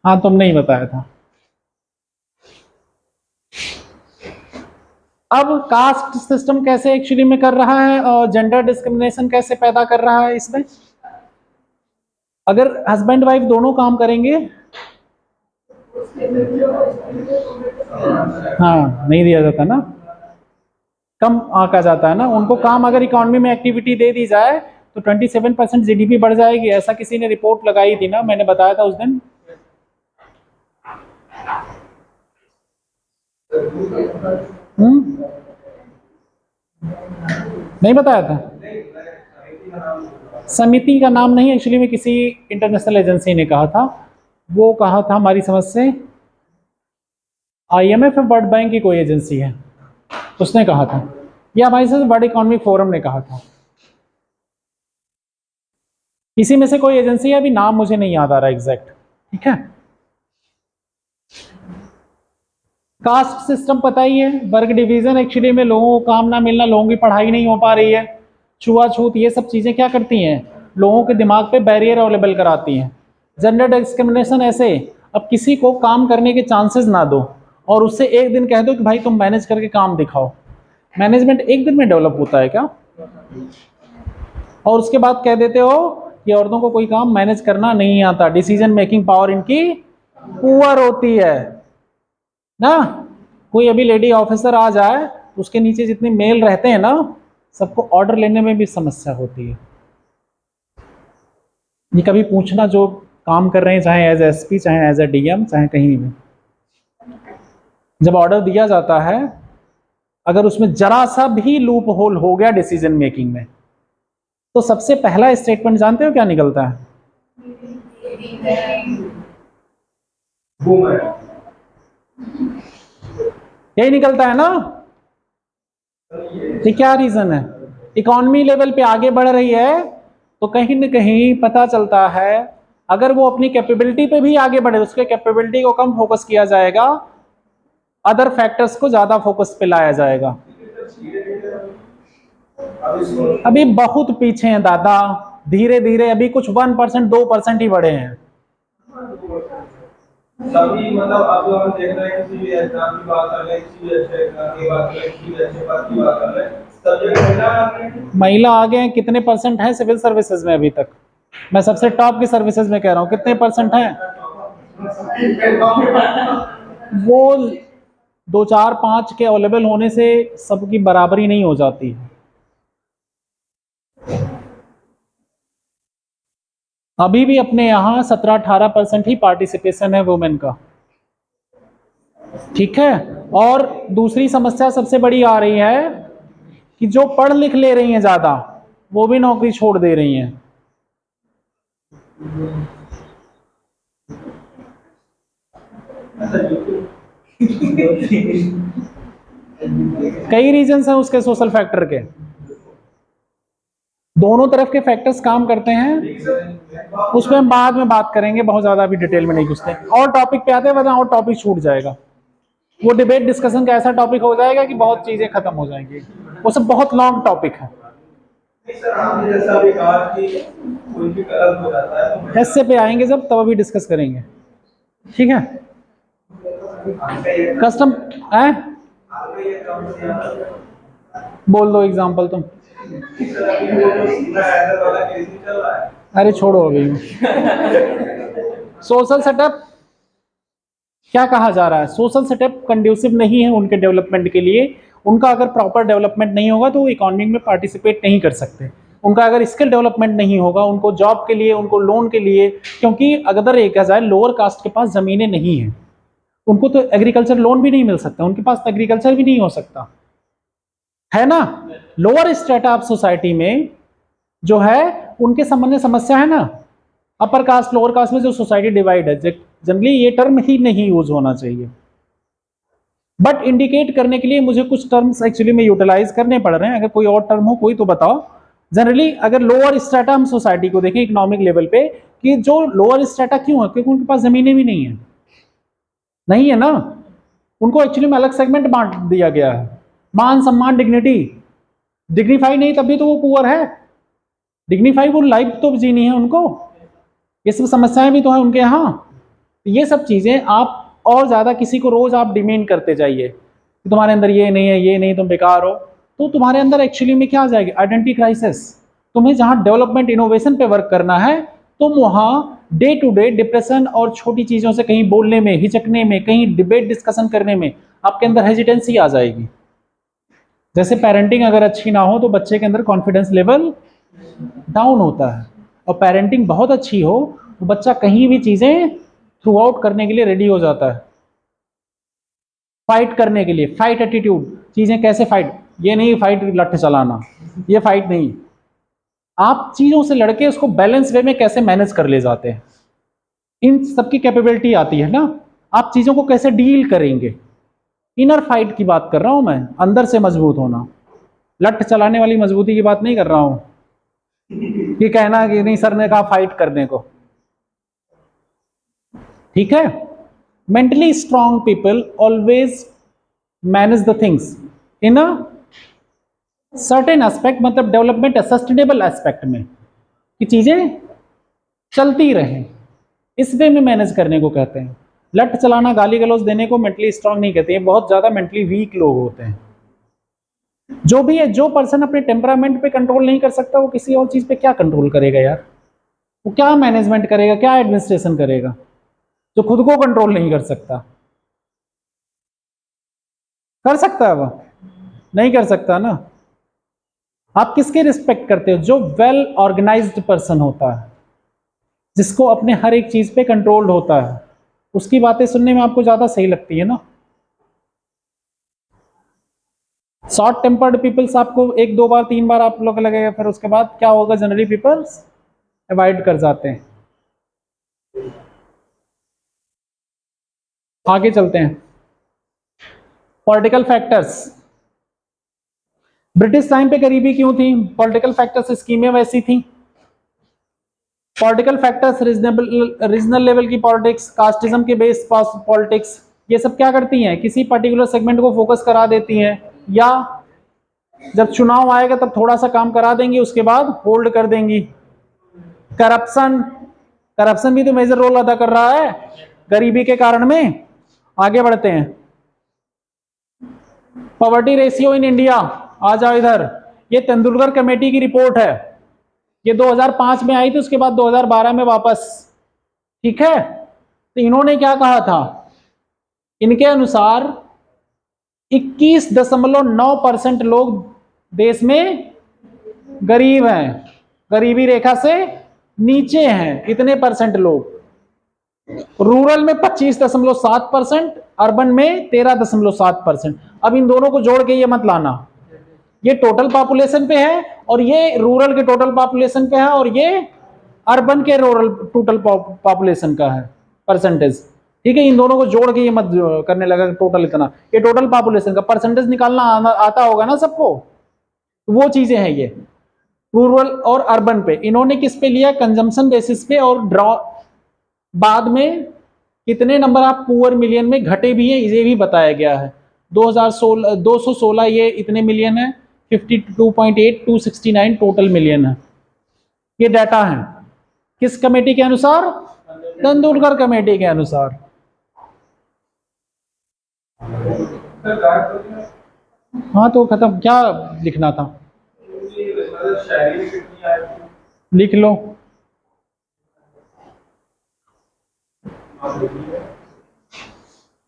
हाँ तुमने ही बताया था। अब कास्ट सिस्टम कैसे एक्चुअली में कर रहा है और जेंडर डिस्क्रिमिनेशन कैसे पैदा कर रहा है इसमें। अगर हस्बैंड वाइफ दोनों काम करेंगे, हाँ नहीं दिया जाता ना, कम आंका जाता है ना उनको काम। अगर इकोनॉमी में एक्टिविटी दे दी जाए तो 27% जीडीपी बढ़ जाएगी, ऐसा किसी ने रिपोर्ट लगाई थी ना, मैंने बताया था उस दिन। नहीं बताया था, समिति का नाम नहीं, एक्चुअली में किसी इंटरनेशनल एजेंसी ने कहा था, वो कहा था हमारी समझ से आईएमएफ या वर्ल्ड बैंक की कोई एजेंसी है, उसने कहा था, या हमारी से वर्ल्ड इकोनॉमिक फोरम ने कहा था, इसी में से कोई एजेंसी है, अभी नाम मुझे नहीं याद आ रहा एग्जैक्ट, ठीक है। कास्ट सिस्टम पता ही है, वर्ग डिवीजन, एक्चुअली में लोगों को काम ना मिलना, लोगों की पढ़ाई नहीं हो पा रही है, छुआछूत, ये सब चीजें क्या करती हैं, लोगों के दिमाग पे बैरियर अवेलेबल कराती हैं। जेंडर डिस्क्रिमिनेशन ऐसे, अब किसी को काम करने के चांसेस ना दो और उससे एक दिन कह दो कि भाई तुम मैनेज करके काम दिखाओ, मैनेजमेंट एक दिन में डेवलप होता है क्या, और उसके बाद कह देते हो कि औरतों को कोई काम मैनेज करना नहीं आता, डिसीजन मेकिंग पावर इनकी पुअर होती है, ना। कोई अभी लेडी ऑफिसर आ जाए, उसके नीचे जितने मेल रहते हैं ना, सबको ऑर्डर लेने में भी समस्या होती है। ये कभी पूछना जो काम कर रहे हैं, चाहे एज एसपी, चाहे एज ए डीएम, चाहे कहीं भी, जब ऑर्डर दिया जाता है, अगर उसमें जरा सा भी लूप होल हो गया डिसीजन मेकिंग में, तो सबसे पहला स्टेटमेंट जानते हो क्या निकलता है? बूम है। यही निकलता है ना। ये क्या रीजन है? इकोनॉमी लेवल पे आगे बढ़ रही है, तो कहीं ना कहीं पता चलता है, अगर वो अपनी कैपेबिलिटी पे भी आगे बढ़े, उसके कैपेबिलिटी को कम फोकस किया जाएगा, अदर फैक्टर्स को ज्यादा फोकस पे लाया जाएगा। अभी बहुत पीछे हैं दादा, धीरे धीरे अभी कुछ 1% 2% ही बढ़े हैं। सभी मतलब अब जो हम देख रहे हैं, किसी भी एग्जाम की बात कर रहे हैं, किसी भी अच्छे एग्जाम की बात कर रहे हैं, किसी भी अच्छे पद की बात कर रहे हैं, सब्जेक्ट महिला आगे हैं, कितने परसेंट है सिविल सर्विसेज में अभी तक? मैं सबसे टॉप की सर्विसेज में कह रहा हूँ, कितने परसेंट है? वो 2 4 5 के अवेलेबल होने से सबकी बराबरी नहीं हो जाती है। अभी भी अपने यहाँ 17-18% ही पार्टिसिपेशन है वुमेन का, ठीक है। और दूसरी समस्या सबसे बड़ी आ रही है कि जो पढ़ लिख ले रही हैं ज्यादा, वो भी नौकरी छोड़ दे रही हैं। कई रीजंस हैं उसके, सोशल फैक्टर के, दोनों तरफ के फैक्टर्स काम करते हैं। उसमें हम बाद में बात करेंगे, बहुत ज्यादा अभी डिटेल में नहीं घुसते। और टॉपिक पे आते हैं, वरना और टॉपिक छूट जाएगा। वो डिबेट डिस्कशन का ऐसा टॉपिक हो जाएगा कि बहुत चीजें खत्म हो जाएंगी, वो सब बहुत लॉन्ग टॉपिक है। ऐसे पे आएंगे जब, तब अभी डिस्कस करेंगे, ठीक है। कस्टम है, बोल दो एग्जांपल तुम। अरे छोड़ो अभी। सोशल सेटअप क्या कहा जा रहा है? सोशल सेटअप कंड्यूसिव नहीं है उनके डेवलपमेंट के लिए। उनका अगर प्रॉपर डेवलपमेंट नहीं होगा तो वो इकोनॉमी में पार्टिसिपेट नहीं कर सकते। उनका अगर स्किल डेवलपमेंट नहीं होगा, उनको जॉब के लिए, उनको लोन के लिए, क्योंकि अगर देखा जाए लोअर कास्ट के पास जमीनें नहीं हैं, उनको तो एग्रीकल्चर लोन भी नहीं मिल सकता, उनके पास तो एग्रीकल्चर भी नहीं हो सकता, है ना। लोअर स्ट्रेटा ऑफ सोसाइटी में जो है, उनके संबंध में समस्या है ना। अपर कास्ट लोअर कास्ट में जो सोसाइटी डिवाइड है, जनरली ये टर्म ही नहीं यूज होना चाहिए, बट इंडिकेट करने के लिए मुझे कुछ टर्म्स एक्चुअली में यूटिलाइज करने पड़ रहे हैं। अगर कोई और टर्म हो कोई तो बताओ। जनरली अगर लोअर स्ट्रेटा हम सोसाइटी को देखें इकोनॉमिक लेवल पे, कि जो लोअर स्ट्रेटा क्यों है? क्योंकि उनके पास जमीनें भी नहीं है ना। उनको एक्चुअली में अलग सेगमेंट बांट दिया गया है। मान सम्मान, डिग्निटी, डिग्निफाई नहीं तभी तो वो पुअर है। डिग्निफाई वो लाइफ तो जीनी है उनको। ये सब समस्याएं भी तो है उनके यहाँ। ये सब चीजें आप और ज्यादा किसी को रोज आप डिमेंड करते जाइए कि तुम्हारे अंदर ये नहीं है, ये नहीं, तुम बेकार हो, तो तुम्हारे अंदर एक्चुअली में क्या आ जाएगी? Identity crisis. तुम्हें जहाँ डेवलपमेंट इनोवेशन पे वर्क करना है, तुम वहाँ डे टू डे डिप्रेशन और छोटी चीजों से कहीं बोलने में हिचकने में, कहीं डिबेट डिस्कशन करने में आपके अंदर हेजिटेंसी आ जाएगी। जैसे पेरेंटिंग अगर अच्छी ना हो तो बच्चे के अंदर कॉन्फिडेंस लेवल डाउन होता है, और पेरेंटिंग बहुत अच्छी हो तो बच्चा कहीं भी चीजें थ्रू आउट करने के लिए रेडी हो जाता है, फाइट करने के लिए, फाइट एटीट्यूड। चीजें कैसे फाइट, ये नहीं फाइट लठ चलाना, ये फाइट नहीं। आप चीजों से लड़के उसको बैलेंस वे में कैसे मैनेज कर ले जाते हैं, इन सबकी कैपेबिलिटी आती है ना। आप चीजों को कैसे डील करेंगे, इनर फाइट की बात कर रहा हूं मैं, अंदर से मजबूत होना। लठ चलाने वाली मजबूती की बात नहीं कर रहा हूं कि कहना कि नहीं सर ने कहा फाइट करने को, ठीक है। Mentally strong people always manage the things in a certain aspect, मतलब डेवलपमेंट सस्टेनेबल एस्पेक्ट में, कि चीजें चलती रहें, इस वे में मैनेज करने को कहते हैं। लठ चलाना, गाली गलौज देने को मेंटली स्ट्रांग नहीं कहते हैं, बहुत ज्यादा मेंटली वीक लोग होते हैं। जो भी है, जो पर्सन अपने टेम्परामेंट पे कंट्रोल नहीं कर सकता, वो किसी और चीज पे क्या कंट्रोल करेगा यार? वो क्या मैनेजमेंट करेगा, क्या एडमिनिस्ट्रेशन करेगा, जो खुद को कंट्रोल नहीं कर सकता। कर सकता है वह? नहीं कर सकता ना। आप किसके रिस्पेक्ट करते हो? जो वेल ऑर्गेनाइज्ड पर्सन होता है, जिसको अपने हर एक चीज पे कंट्रोल्ड होता है, उसकी बातें सुनने में आपको ज्यादा सही लगती है ना। शॉर्ट टेम्पर्ड पीपल्स आपको एक दो बार तीन बार आप लोग लगेगा, फिर उसके बाद क्या होगा? जनरली पीपल्स अवॉइड कर जाते हैं। आगे चलते हैं। Political factors. ब्रिटिश टाइम पे गरीबी क्यों थी? पॉलिटिकल फैक्टर्स, स्कीमें वैसी थी। पॉलिटिकल फैक्टर्स, रीजनल लेवल की पॉलिटिक्स, कास्टिज्म के बेस पॉलिटिक्स, ये सब क्या करती हैं? किसी पर्टिकुलर सेगमेंट को फोकस करा देती हैं, या जब चुनाव आएगा तब थोड़ा सा काम करा देंगी, उसके बाद होल्ड कर देंगी। करप्शन, करप्शन भी तो मेजर रोल अदा कर रहा है गरीबी के कारण में। आगे बढ़ते हैं। पॉवर्टी रेशियो इन इंडिया, आ जाओ इधर। ये तेंदुलकर कमेटी की रिपोर्ट है, ये 2005 में आई थी, उसके बाद 2012 में वापस। ठीक है, तो इन्होंने क्या कहा था? इनके अनुसार 21.9% लोग देश में गरीब हैं, गरीबी रेखा से नीचे हैं, इतने परसेंट लोग। रूरल में 25.7%, अर्बन में 13.7%। अब इन दोनों को जोड़ के ये मत लाना, ये टोटल पॉपुलेशन पे है और ये रूरल के टोटल पॉपुलेशन पे है, और ये अर्बन के रूरल टोटल पॉपुलेशन का है परसेंटेज। ठीक है, इन दोनों को जोड़ के ये मत करने लगा टोटल इतना, ये टोटल पॉपुलेशन का परसेंटेज निकालना आता होगा ना सबको, तो वो चीजें हैं ये रूरल और अर्बन पे। इन्होंने किस पे लिया? कंजम्पशन बेसिस पे, और ड्रॉ बाद में कितने नंबर ऑफ पुअर मिलियन में घटे भी हैं ये भी बताया गया है। 216 ये इतने मिलियन है, 52.8, 269 टोटल मिलियन है। ये डाटा है किस कमेटी के अनुसार? तेंदुलकर कमेटी के अनुसार। हाँ, तो खत्म, क्या लिखना था? लिख लो।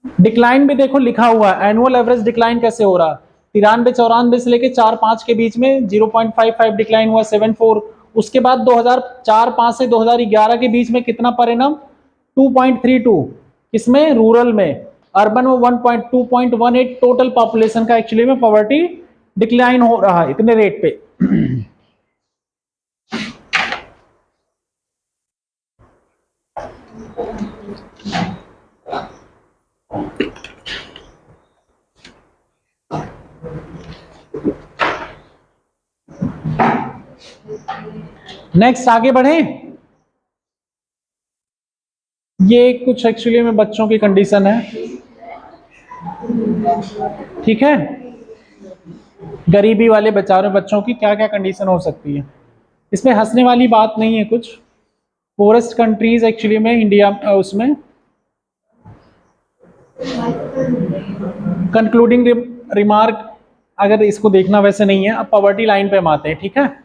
डिक्लाइन भी देखो लिखा हुआ है, एनुअल एवरेज डिक्लाइन कैसे हो रहा? 93-94 से लेके 4-5 के बीच में 0.55 डिक्लाइन हुआ, 74। उसके बाद 2004-5 से 2011 के बीच में कितना परिणाम? 2.32। किसमें? रूरल में। अर्बन में 1.2.18 टोटल पॉपुलेशन का एक्चुअली में पॉवर्टी डिक्लाइन हो रहा है इतने रेट पे। नेक्स्ट आगे बढ़े। ये कुछ एक्चुअली में बच्चों की कंडीशन है, ठीक है, गरीबी वाले बेचारे बच्चों की क्या क्या कंडीशन हो सकती है। इसमें हंसने वाली बात नहीं है कुछ। पोरेस्ट कंट्रीज एक्चुअली में इंडिया उसमें कंक्लूडिंग रिमार्क, अगर इसको देखना वैसे नहीं है। अब पॉवर्टी लाइन पे हम आते हैं, ठीक है।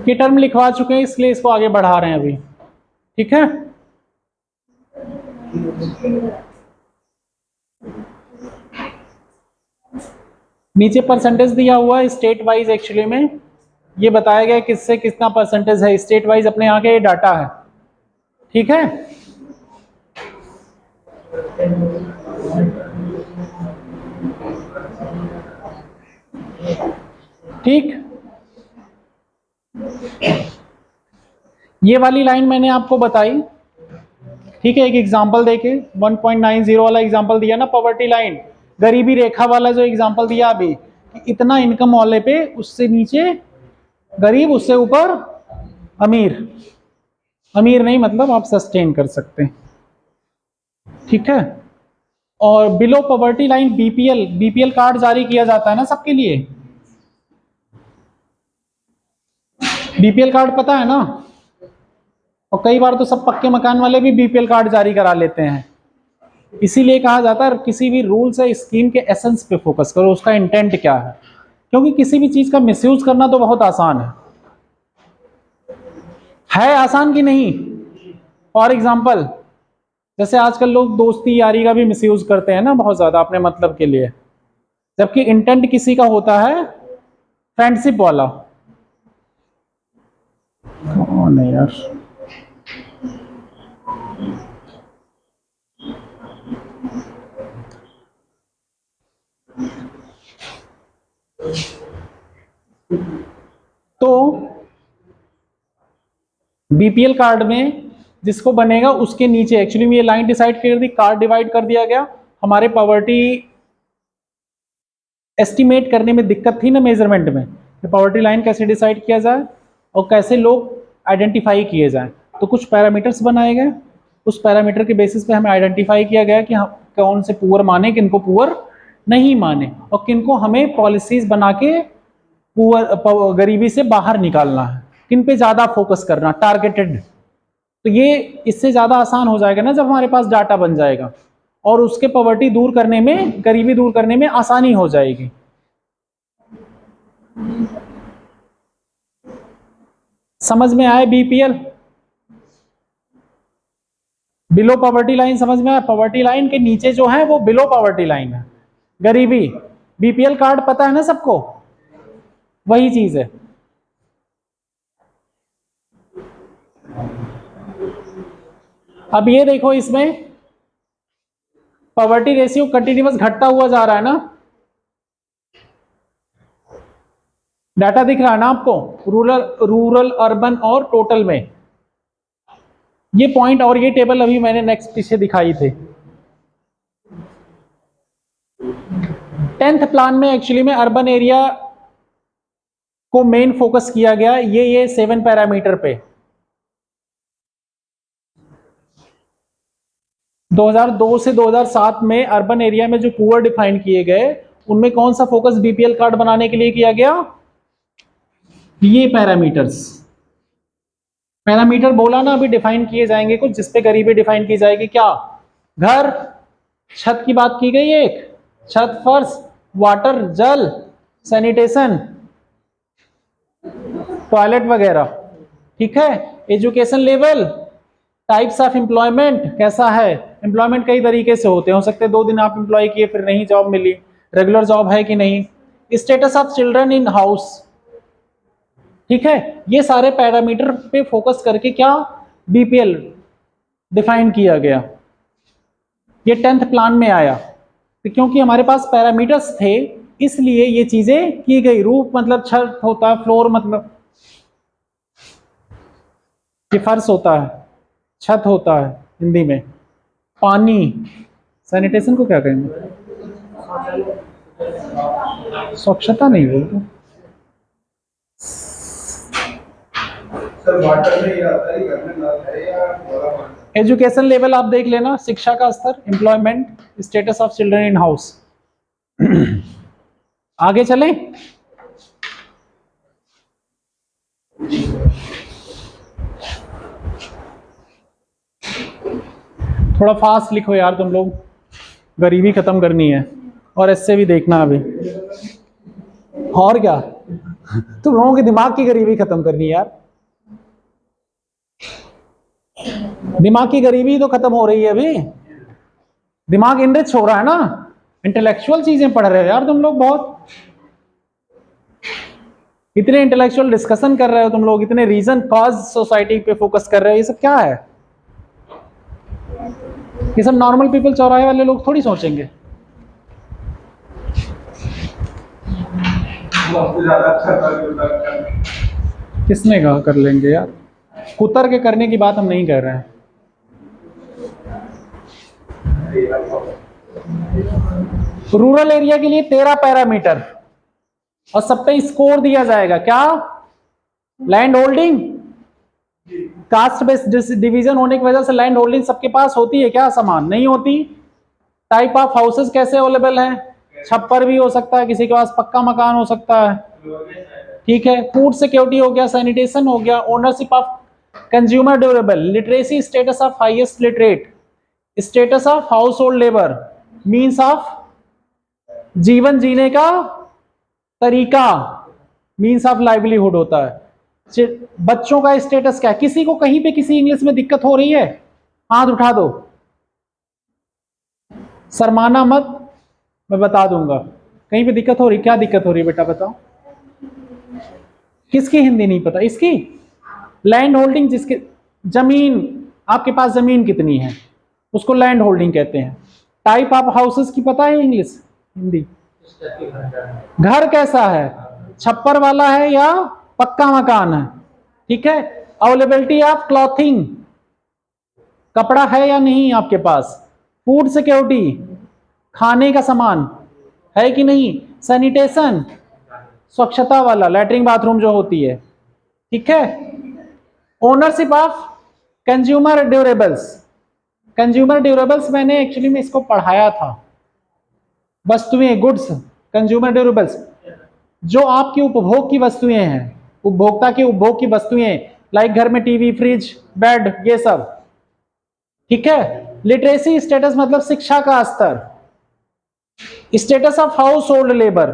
ये टर्म लिखवा चुके हैं इसलिए इसको आगे बढ़ा रहे हैं अभी, ठीक है। नीचे परसेंटेज दिया हुआ है स्टेट वाइज, एक्चुअली में ये बताया गया किससे कितना परसेंटेज है स्टेट वाइज, अपने यहाँ के डाटा है, ठीक है। ठीक, ये वाली लाइन मैंने आपको बताई, ठीक है, एक एग्जांपल देके 1.90 वाला एग्जांपल दिया ना, पॉवर्टी लाइन, गरीबी रेखा वाला जो एग्जांपल दिया अभी, इतना इनकम वाले पे उससे नीचे गरीब, उससे ऊपर अमीर। अमीर नहीं मतलब आप सस्टेन कर सकते हैं, ठीक है। और below poverty line BPL card जारी किया जाता है ना सबके लिए। बीपीएल कार्ड पता है ना, और कई बार तो सब पक्के मकान वाले भी बीपीएल कार्ड जारी करा लेते हैं। इसीलिए कहा जाता है किसी भी रूल्स या स्कीम के एसेंस पे फोकस करो, उसका इंटेंट क्या है, क्योंकि किसी भी चीज का मिसयूज करना तो बहुत आसान है आसान कि नहीं। फॉर एग्जाम्पल जैसे आजकल लोग दोस्ती यारी का भी मिसयूज करते हैं ना बहुत ज्यादा अपने मतलब के लिए, जबकि इंटेंट किसी का होता है फ्रेंडशिप वाला। कौन है यार, तो बीपीएल कार्ड में जिसको बनेगा उसके नीचे एक्चुअली में ये लाइन डिसाइड कर दी, कार्ड डिवाइड कर दिया गया। हमारे पॉवर्टी एस्टिमेट करने में दिक्कत थी ना मेजरमेंट में, पॉवर्टी लाइन कैसे डिसाइड किया जाए और कैसे लोग आइडेंटिफाई किए जाएं, तो कुछ पैरामीटर्स बनाए गए। उस पैरामीटर के बेसिस पे हमें आइडेंटिफाई किया गया कि हम कौन से पुअर माने, किनको पुअर नहीं माने, और किनको हमें पॉलिसीज बना के पुअर गरीबी से बाहर निकालना है, किन पे ज़्यादा फोकस करना, टारगेटेड। तो ये इससे ज़्यादा आसान हो जाएगा ना जब हमारे पास डाटा बन जाएगा, और उसके पॉवर्टी दूर करने में, गरीबी दूर करने में आसानी हो जाएगी। समझ में आए बीपीएल, बिलो पॉवर्टी लाइन समझ में आया। पॉवर्टी लाइन के नीचे जो है वो बिलो पॉवर्टी लाइन है, गरीबी। बीपीएल कार्ड पता है ना सबको, वही चीज है। अब ये देखो, इसमें पॉवर्टी रेशियो कंटिन्यूअस घटता हुआ जा रहा है ना, डाटा दिख रहा है ना आपको, रूरल अर्बन और टोटल में। ये पॉइंट और ये टेबल अभी मैंने नेक्स्ट पीछे दिखाई थे। 10th प्लान में एक्चुअली में अर्बन एरिया को मेन फोकस किया गया, ये 7 पैरामीटर पे। 2002 से 2007 में अर्बन एरिया में जो पुअर डिफाइन किए गए, उनमें कौन सा फोकस बीपीएल कार्ड बनाने के लिए किया गया, ये पैरामीटर बोला ना, अभी डिफाइन किए जाएंगे कुछ, जिसपे गरीबी डिफाइन की जाएगी। क्या, घर, छत की बात की गई, एक छत, फर्श, वाटर, जल, सैनिटेशन, टॉयलेट वगैरह, ठीक है। Education level, types of employment कैसा है, एम्प्लॉयमेंट कई तरीके से होते हैं, हो सकते हैं 2 दिन आप एम्प्लॉय किए फिर नहीं जॉब मिली, रेगुलर जॉब है कि नहीं। Status of children in house, ठीक है। ये सारे पैरामीटर पे फोकस करके क्या बीपीएल डिफाइन किया गया, ये 10th प्लान में आया। तो क्योंकि हमारे पास पैरामीटर्स थे इसलिए ये चीजें की गई। रूफ मतलब छत होता है, फ्लोर मतलब ये फर्श होता है, छत होता है हिंदी में, पानी, सैनिटेशन को क्या कहेंगे, स्वच्छता नहीं बोलते सर। वाटर में ये आता है, घर में नल है या बोरा पानी? एजुकेशन लेवल आप देख लेना, शिक्षा का स्तर, employment, status of children in house. आगे चलें। थोड़ा फास्ट लिखो यार तुम लोग, गरीबी खत्म करनी है, और इससे भी देखना अभी, और क्या तुम लोगों के दिमाग की गरीबी खत्म करनी है यार। दिमाग की गरीबी तो खत्म हो रही है अभी, दिमाग इनरिच हो रहा है ना, इंटेलेक्चुअल चीजें पढ़ रहे हो यार तुम लोग, बहुत इतने इंटेलेक्चुअल डिस्कशन कर रहे हो तुम लोग, इतने रीजन कॉज सोसाइटी पे फोकस कर रहे हो, ये सब क्या है, ये सब नॉर्मल पीपल, चौराहे वाले लोग थोड़ी सोचेंगे। किसने कहा कर लेंगे यार, कुतर के करने की बात हम नहीं कर रहे हैं। रूरल एरिया के लिए 13 पैरामीटर और सब पे स्कोर दिया जाएगा। क्या, land holding, caste based division होने की वजह से लैंड होल्डिंग सबके पास होती है क्या, समान नहीं होती, टाइप ऑफ हाउसेस कैसे अवेलेबल है? छप्पर भी हो सकता है, किसी के पास पक्का मकान हो सकता है, ठीक है। फूड सिक्योरिटी हो गया, सैनिटेशन हो गया, ownership of consumer durable, literacy status of highest literate, status of house hold labour, means of जीवन जीने का तरीका, मीन्स ऑफ लाइवलीहुड होता है। बच्चों का स्टेटस क्या है? किसी को कहीं पे किसी इंग्लिश में दिक्कत हो रही है? हाथ उठा दो, शर्माना मत, मैं बता दूंगा। कहीं पे दिक्कत हो रही? क्या दिक्कत हो रही है बेटा बताओ? किसकी हिंदी नहीं पता? इसकी लैंड होल्डिंग, जिसके जमीन, आपके पास जमीन कितनी है उसको लैंड होल्डिंग कहते हैं। टाइप ऑफ हाउसेस की पता है इंग्लिश हिंदी? घर कैसा है, छप्पर वाला है या पक्का मकान है, ठीक है। अवेलेबिलिटी ऑफ क्लॉथिंग, कपड़ा है या नहीं आपके पास। फूड सिक्योरिटी, खाने का सामान है कि नहीं। सैनिटेशन, स्वच्छता वाला, लैट्रिन बाथरूम जो होती है, ठीक है। Ownership of consumer durables, consumer durables मैंने एक्चुअली में इसको पढ़ाया था। वस्तुएं, गुड्स, कंज्यूमर ड्यूरेबल्स, जो आपकी उपभोग की वस्तुएं हैं, उपभोक्ता की उपभोग की वस्तुएं, लाइक घर में टीवी, फ्रिज, बेड, ये सब, ठीक है। लिटरेसी स्टेटस मतलब शिक्षा का स्तर। Status of house hold labour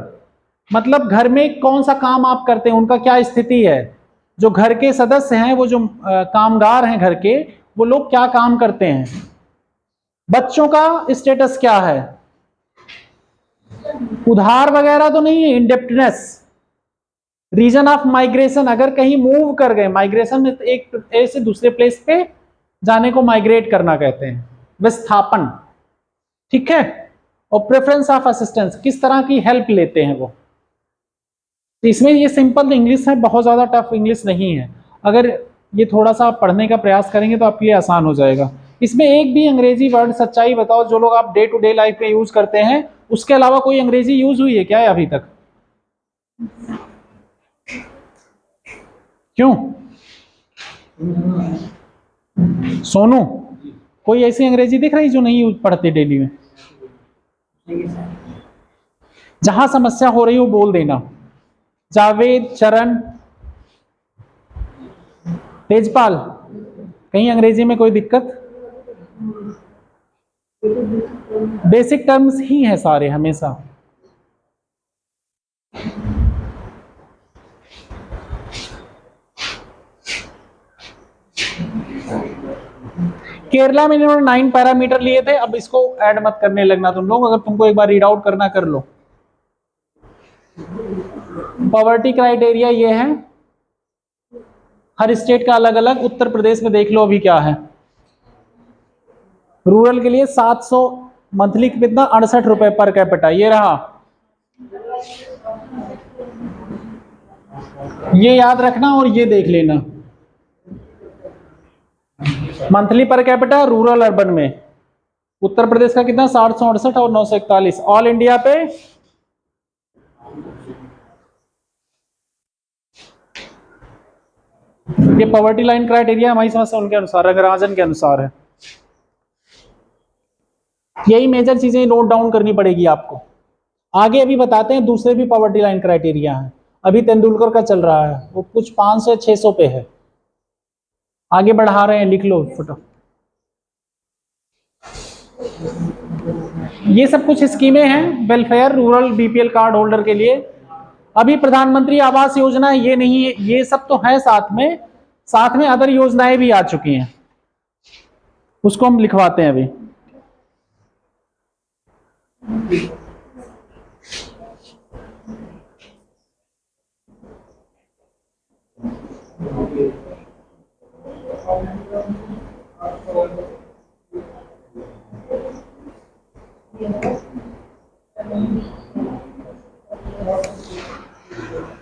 मतलब घर में कौन सा काम आप करते हैं, उनका क्या स्थिति है। जो घर के सदस्य हैं, वो जो कामगार हैं घर के, वो लोग क्या काम करते हैं। बच्चों का स्टेटस क्या है, उधार वगैरह तो नहीं है। इंडेप्टनेस, रीजन ऑफ माइग्रेशन, अगर कहीं मूव कर गए, माइग्रेशन में एक प्लेस से दूसरे प्लेस पे जाने को माइग्रेट करना कहते हैं, विस्थापन, ठीक है। और प्रेफरेंस ऑफ असिस्टेंस, किस तरह की हेल्प लेते हैं वो। तो इसमें ये सिंपल इंग्लिश है, बहुत ज्यादा टफ इंग्लिश नहीं है। अगर ये थोड़ा सा आप पढ़ने का प्रयास करेंगे तो आपके लिए आसान हो जाएगा। इसमें एक भी अंग्रेजी वर्ड, सच्चाई बताओ, जो लोग आप डे टू डे लाइफ में यूज करते हैं, उसके अलावा कोई अंग्रेजी यूज हुई है क्या है अभी तक? क्यों? सोनू, कोई ऐसी अंग्रेजी दिख रही जो नहीं यूज पढ़ते डेली में? जहां समस्या हो रही हो बोल देना। जावेद, चरण, तेजपाल, कहीं अंग्रेजी में कोई दिक्कत? बेसिक टर्म्स ही है सारे हमेशा। केरला में इन्होंने 9 पैरामीटर लिए थे, अब इसको ऐड मत करने लगना तुम लोग, अगर तुमको एक बार रीड आउट करना कर लो। पॉवर्टी क्राइटेरिया ये है, हर स्टेट का अलग अलग। उत्तर प्रदेश में देख लो अभी क्या है। रूरल के लिए 700 मंथली कितना, 68 रुपए पर कैपिटा, ये रहा। ये याद रखना और ये देख लेना, monthly per capita rural urban में। उत्तर प्रदेश का कितना, 768 और 941। ऑल इंडिया पे ये पॉवर्टी लाइन क्राइटेरिया हमारी समझ से उनके अनुसार, रंगराजन के अनुसार है। यही मेजर चीजें नोट डाउन करनी पड़ेगी आपको। आगे अभी बताते हैं दूसरे भी पॉवर्टी लाइन क्राइटेरिया हैं। अभी तेंदुलकर का चल रहा है, वो कुछ 500 या 600 पे है। आगे बढ़ा रहे हैं, लिख लो फोटो। ये सब कुछ स्कीमें हैं welfare rural BPL card holder के लिए। अभी प्रधानमंत्री आवास योजना ये नहीं है, ये सब तो है साथ में अदर योजनाएं भी आ चुकी हैं, उसको हम लिखवाते हैं अभी।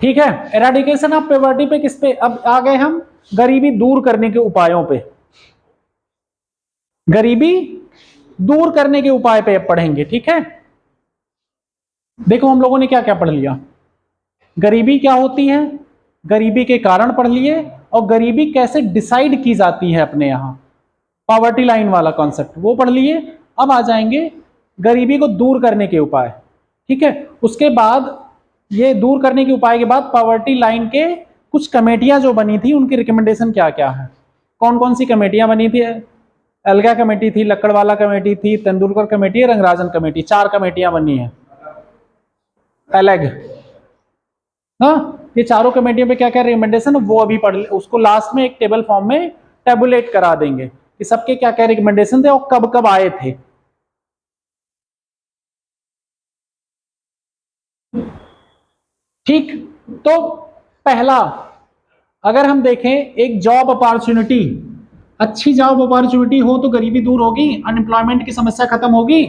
ठीक है। एराडिकेशन ऑफ पॉवर्टी पे किस पे अब आ गए हम? गरीबी दूर करने के उपायों पे। गरीबी दूर करने के उपाय पे अब पढ़ेंगे, ठीक है। देखो हम लोगों ने क्या क्या पढ़ लिया। गरीबी क्या होती है, गरीबी के कारण पढ़ लिए, और गरीबी कैसे डिसाइड की जाती है अपने यहाँ, पॉवर्टी लाइन वाला कॉन्सेप्ट वो पढ़ लिए। अब आ जाएंगे गरीबी को दूर करने के उपाय, ठीक है। उसके बाद ये दूर करने के उपाय के बाद पॉवर्टी लाइन के कुछ कमेटियां जो बनी थी उनकी रिकमेंडेशन क्या क्या है, कौन कौन सी कमेटियां बनी थी? एल्गा कमेटी थी, लक्कड़वाला कमेटी थी, तेंदुलकर कमेटी, रंगराजन कमेटी, 4 कमेटियां बनी है। एलेग, हाँ, ये चारों कमेटियों पे क्या क्या रिकमेंडेशन वो अभी पढ़, उसको लास्ट में एक टेबल फॉर्म में टेबुलेट करा देंगे कि सबके क्या क्या रिकमेंडेशन थे और कब कब आए थे। ठीक, तो पहला अगर हम देखें, एक जॉब अपॉर्चुनिटी, अच्छी जॉब अपॉर्चुनिटी हो तो गरीबी दूर होगी, अनएम्प्लॉयमेंट की समस्या खत्म होगी।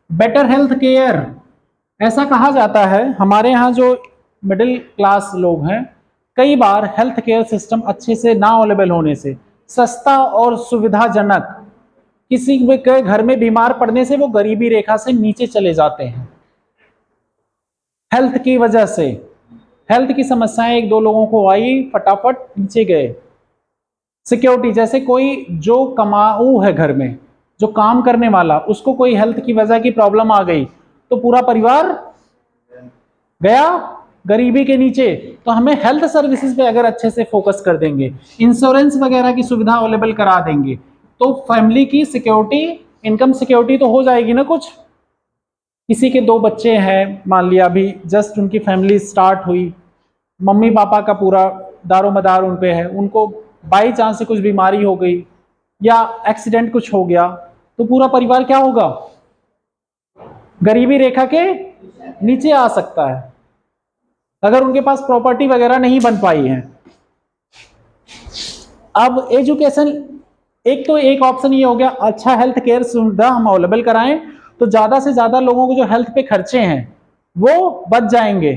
बेटर हेल्थ केयर, ऐसा कहा जाता है हमारे यहाँ जो मिडिल क्लास लोग हैं, कई बार हेल्थ केयर सिस्टम अच्छे से ना अवेलेबल होने से, सस्ता और सुविधाजनक, किसी के घर में बीमार पड़ने से वो गरीबी रेखा से नीचे चले जाते हैं। हेल्थ की वजह से, हेल्थ की समस्याएं एक दो लोगों को आई, फटाफट नीचे गए। सिक्योरिटी, जैसे कोई जो कमाऊ है घर में, जो काम करने वाला, उसको कोई हेल्थ की वजह की प्रॉब्लम आ गई तो पूरा परिवार गया गरीबी के नीचे। तो हमें हेल्थ सर्विसेज पे अगर अच्छे से फोकस कर देंगे, इंश्योरेंस वगैरह की सुविधा अवेलेबल करा देंगे, तो फैमिली की सिक्योरिटी, इनकम सिक्योरिटी तो हो जाएगी ना। कुछ किसी के 2 बच्चे हैं, मान लिया अभी जस्ट उनकी फैमिली स्टार्ट हुई, मम्मी पापा का पूरा दारोमदार उन पे है, उनको बाई चांस से कुछ बीमारी हो गई या एक्सीडेंट कुछ हो गया, तो पूरा परिवार क्या होगा? गरीबी रेखा के नीचे आ सकता है, अगर उनके पास प्रॉपर्टी वगैरह नहीं बन पाई है। अब एजुकेशन, एक तो एक ऑप्शन ये हो गया, अच्छा हेल्थ केयर सुविधा हम अवेलेबल कराएं तो ज्यादा से ज्यादा लोगों को जो हेल्थ पे खर्चे हैं वो बच जाएंगे।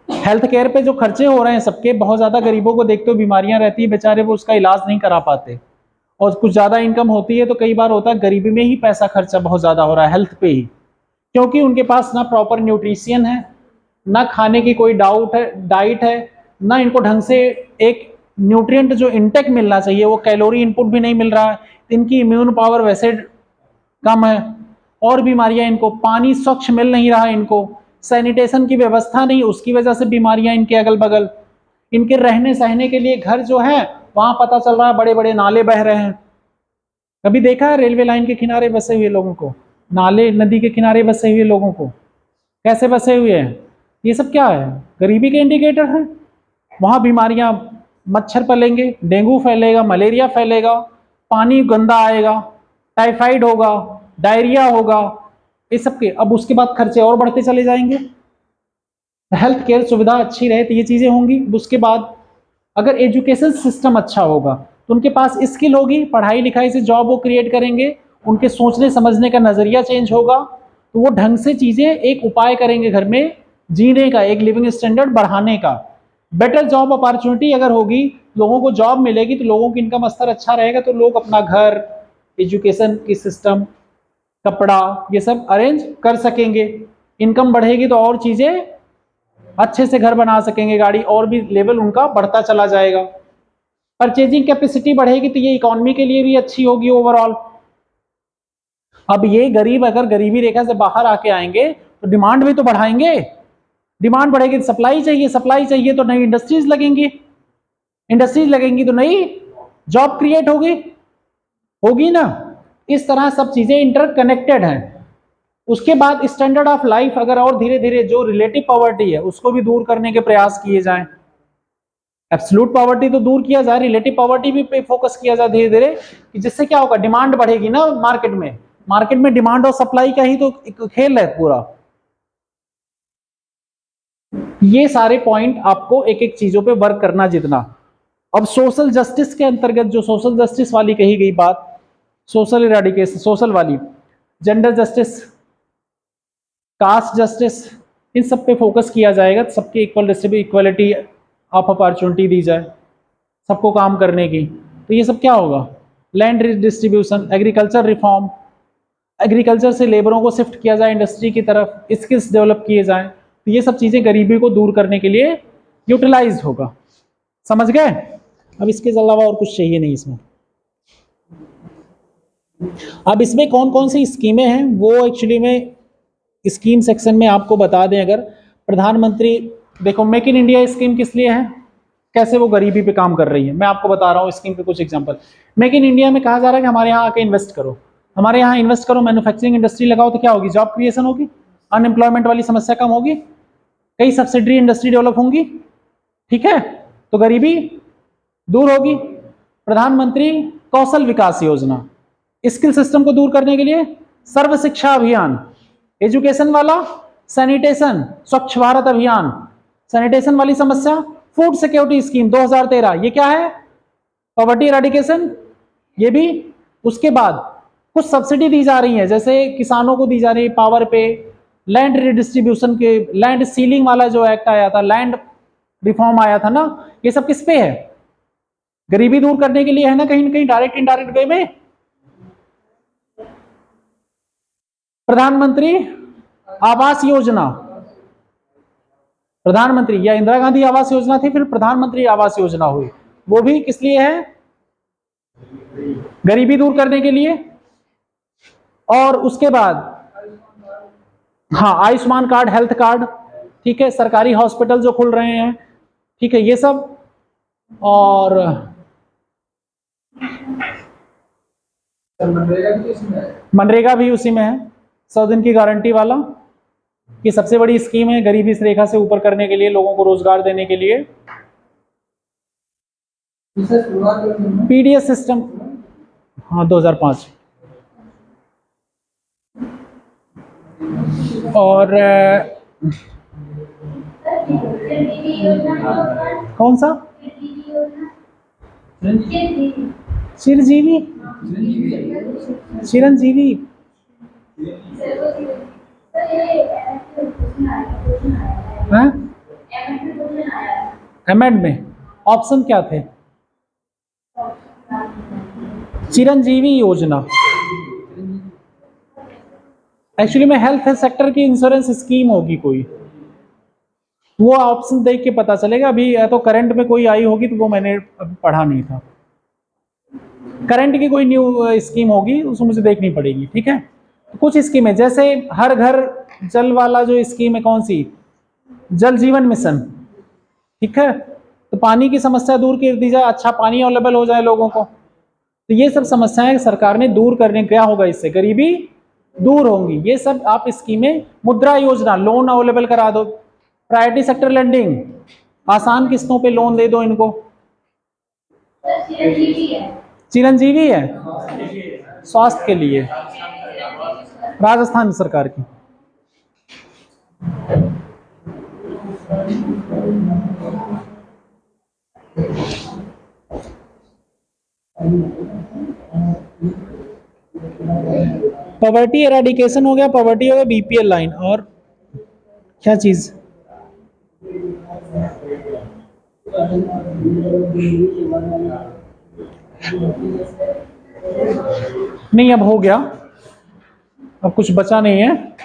हेल्थ केयर पे जो खर्चे हो रहे हैं सबके, बहुत ज्यादा गरीबों को देखते हो बीमारियां रहती है, बेचारे वो उसका इलाज नहीं करा पाते, और कुछ ज्यादा इनकम होती है तो कई बार होता है गरीबी में ही पैसा खर्चा बहुत ज्यादा हो रहा है हेल्थ पे ही, क्योंकि उनके पास ना प्रॉपर न्यूट्रिशन है, ना खाने की कोई डाइट है, ना इनको ढंग से एक न्यूट्रिएंट जो इनटेक मिलना चाहिए वो कैलोरी इनपुट भी नहीं मिल रहा है, इनकी इम्यून पावर वैसे कम है, और बीमारियां इनको, पानी स्वच्छ मिल नहीं रहा इनको, सैनिटेशन की व्यवस्था नहीं, उसकी वजह से बीमारियां इनके अगल बगल, इनके रहने सहने के लिए घर जो है वहां पता चल रहा है बड़े बड़े नाले बह रहे हैं। कभी देखा है रेलवे लाइन के किनारे बसे हुए लोगों को, नाले नदी के किनारे बसे हुए लोगों को, कैसे बसे हुए हैं? ये सब क्या है? गरीबी के इंडिकेटर है। वहां बीमारियां, मच्छर पलेंगे, डेंगू फैलेगा, मलेरिया फैलेगा, पानी गंदा आएगा, टाइफाइड होगा, डायरिया होगा, ये सब के। अब उसके बाद खर्चे और बढ़ते चले जाएंगे। हेल्थ केयर सुविधा अच्छी रहे तो ये चीजें होंगी। उसके बाद अगर एजुकेशन सिस्टम अच्छा होगा तो उनके पास स्किल होगी, पढ़ाई लिखाई से जॉब वो क्रिएट करेंगे, उनके सोचने समझने का नजरिया चेंज होगा, तो वो ढंग से चीजें एक उपाय करेंगे घर में जीने का, एक लिविंग स्टैंडर्ड बढ़ाने का। बेटर जॉब अपॉर्चुनिटी अगर होगी, लोगों को जॉब मिलेगी तो लोगों की इनकम स्तर अच्छा रहेगा, तो लोग अपना घर, एजुकेशन की सिस्टम, कपड़ा, ये सब अरेंज कर सकेंगे। इनकम बढ़ेगी तो और चीजें अच्छे से घर बना सकेंगे, गाड़ी, और भी लेवल उनका बढ़ता चला जाएगा। परचेजिंग कैपेसिटी बढ़ेगी तो ये इकोनॉमी के लिए भी अच्छी होगी ओवरऑल। अब ये गरीब अगर गरीबी रेखा से बाहर आके आएंगे तो डिमांड भी तो बढ़ाएंगे, डिमांड बढ़ेगी तो सप्लाई चाहिए, सप्लाई चाहिए तो नई इंडस्ट्रीज लगेंगी, इंडस्ट्रीज लगेंगी तो नई जॉब क्रिएट होगी, होगी ना। इस तरह सब चीजें इंटरकनेक्टेड हैं। उसके बाद स्टैंडर्ड ऑफ लाइफ अगर और धीरे धीरे जो रिलेटिव पॉवर्टी है उसको भी दूर करने के प्रयास किए जाएं, एब्सोल्यूट पॉवर्टी तो दूर किया जाए, रिलेटिव पॉवर्टी भी पे फोकस किया जाए धीरे धीरे, कि जिससे क्या होगा, डिमांड बढ़ेगी ना मार्केट में, मार्केट में डिमांड और सप्लाई का ही तो खेल है पूरा। ये सारे पॉइंट आपको एक एक चीजों पे वर्क करना जितना। अब सोशल जस्टिस के अंतर्गत जो सोशल जस्टिस वाली कही गई बात, सोशल इरेडिकेशन, सोशल वाली, जेंडर जस्टिस, कास्ट जस्टिस, इन सब पे फोकस किया जाएगा, सबके equal distribute, equality of opportunity दी जाए सबको काम करने की। तो ये सब क्या होगा, land distribution, agriculture reform, agriculture से लेबरों को शिफ्ट किया जाए इंडस्ट्री की तरफ, स्किल्स डेवलप किए जाएं, तो ये सब चीज़ें गरीबी को दूर करने के लिए यूटिलाइज होगा। समझ गए? अब इसके अलावा और कुछ चाहिए नहीं इसमें। अब इसमें कौन कौन सी स्कीमें हैं वो एक्चुअली में स्कीम सेक्शन में आपको बता दें। अगर प्रधानमंत्री, देखो मेक इन इंडिया स्कीम किस लिए है, कैसे वो गरीबी पे काम कर रही है, मैं आपको बता रहा हूँ स्कीम के कुछ एग्जांपल। मेक इन इंडिया में कहा जा रहा है कि हमारे यहाँ आके इन्वेस्ट करो, हमारे यहाँ इन्वेस्ट करो, मैन्युफैक्चरिंग इंडस्ट्री लगाओ, तो क्या होगी, जॉब क्रिएशन होगी, अनएम्प्लॉयमेंट वाली समस्या कम होगी, कई सब्सिडरी इंडस्ट्री डेवलप होंगी, ठीक है, तो गरीबी दूर होगी। प्रधानमंत्री कौशल विकास योजना, स्किल सिस्टम को दूर करने के लिए सर्व शिक्षा अभियान, एजुकेशन वाला, सैनिटेशन, स्वच्छ भारत अभियान, सैनिटेशन वाली समस्या, फूड सिक्योरिटी स्कीम 2013, ये क्या है, पॉवर्टी एराडिकेशन, ये भी। उसके बाद कुछ सब्सिडी दी जा रही है, जैसे किसानों को दी जा रही है पावर पे, लैंड रिडिस्ट्रीब्यूशन के, लैंड सीलिंग वाला जो एक्ट आया था, लैंड रिफॉर्म आया था ना, ये सब किस पे है, गरीबी दूर करने के लिए है ना कहीं डायरेक्ट इनडायरेक्ट वे में। प्रधानमंत्री आवास योजना, प्रधानमंत्री या इंदिरा गांधी आवास योजना थी, फिर प्रधानमंत्री आवास योजना हुई, वो भी किस लिए है, गरीबी दूर करने के लिए। और उसके बाद हाँ, आयुष्मान कार्ड, हेल्थ कार्ड, ठीक है, सरकारी हॉस्पिटल जो खुल रहे हैं, ठीक है, ये सब। और मनरेगा भी उसी में है, 100 दिन की गारंटी वाला, कि सबसे बड़ी स्कीम है गरीबी इस रेखा से ऊपर करने के लिए, लोगों को रोजगार देने के लिए। पीडीएस सिस्टम, हाँ 2005। और कौन सा, चिरंजीवी, चिरंजीवी, एमएड में ऑप्शन क्या थे, चिरंजीवी योजना, एक्चुअली में हेल्थ सेक्टर की इंश्योरेंस स्कीम होगी कोई, वो ऑप्शन देख के पता चलेगा। अभी या तो करंट में कोई आई होगी, तो वो मैंने अभी पढ़ा नहीं था, करंट की कोई न्यू स्कीम होगी, उसको मुझे देखनी पड़ेगी, ठीक है। तो कुछ स्कीमें, जैसे हर घर जल वाला जो स्कीम है, कौन सी, जल जीवन मिशन, ठीक है, तो पानी की समस्या दूर कर दी जाए, अच्छा पानी अवेलेबल हो जाए लोगों को, तो ये सब समस्याएं सरकार ने दूर करने, क्या होगा इससे, गरीबी दूर होंगी, ये सब आप स्कीमें। मुद्रा योजना, लोन अवेलेबल करा दो, प्रायोरिटी सेक्टर लेंडिंग, आसान किस्तों पे लोन दे दो इनको। चिरंजीवी है स्वास्थ्य के लिए, राजस्थान सरकार की। पॉवर्टी एराडिकेशन हो गया, पॉवर्टी हो गया, बीपीएल लाइन, और क्या चीज, नहीं अब हो गया, अब कुछ बचा नहीं है।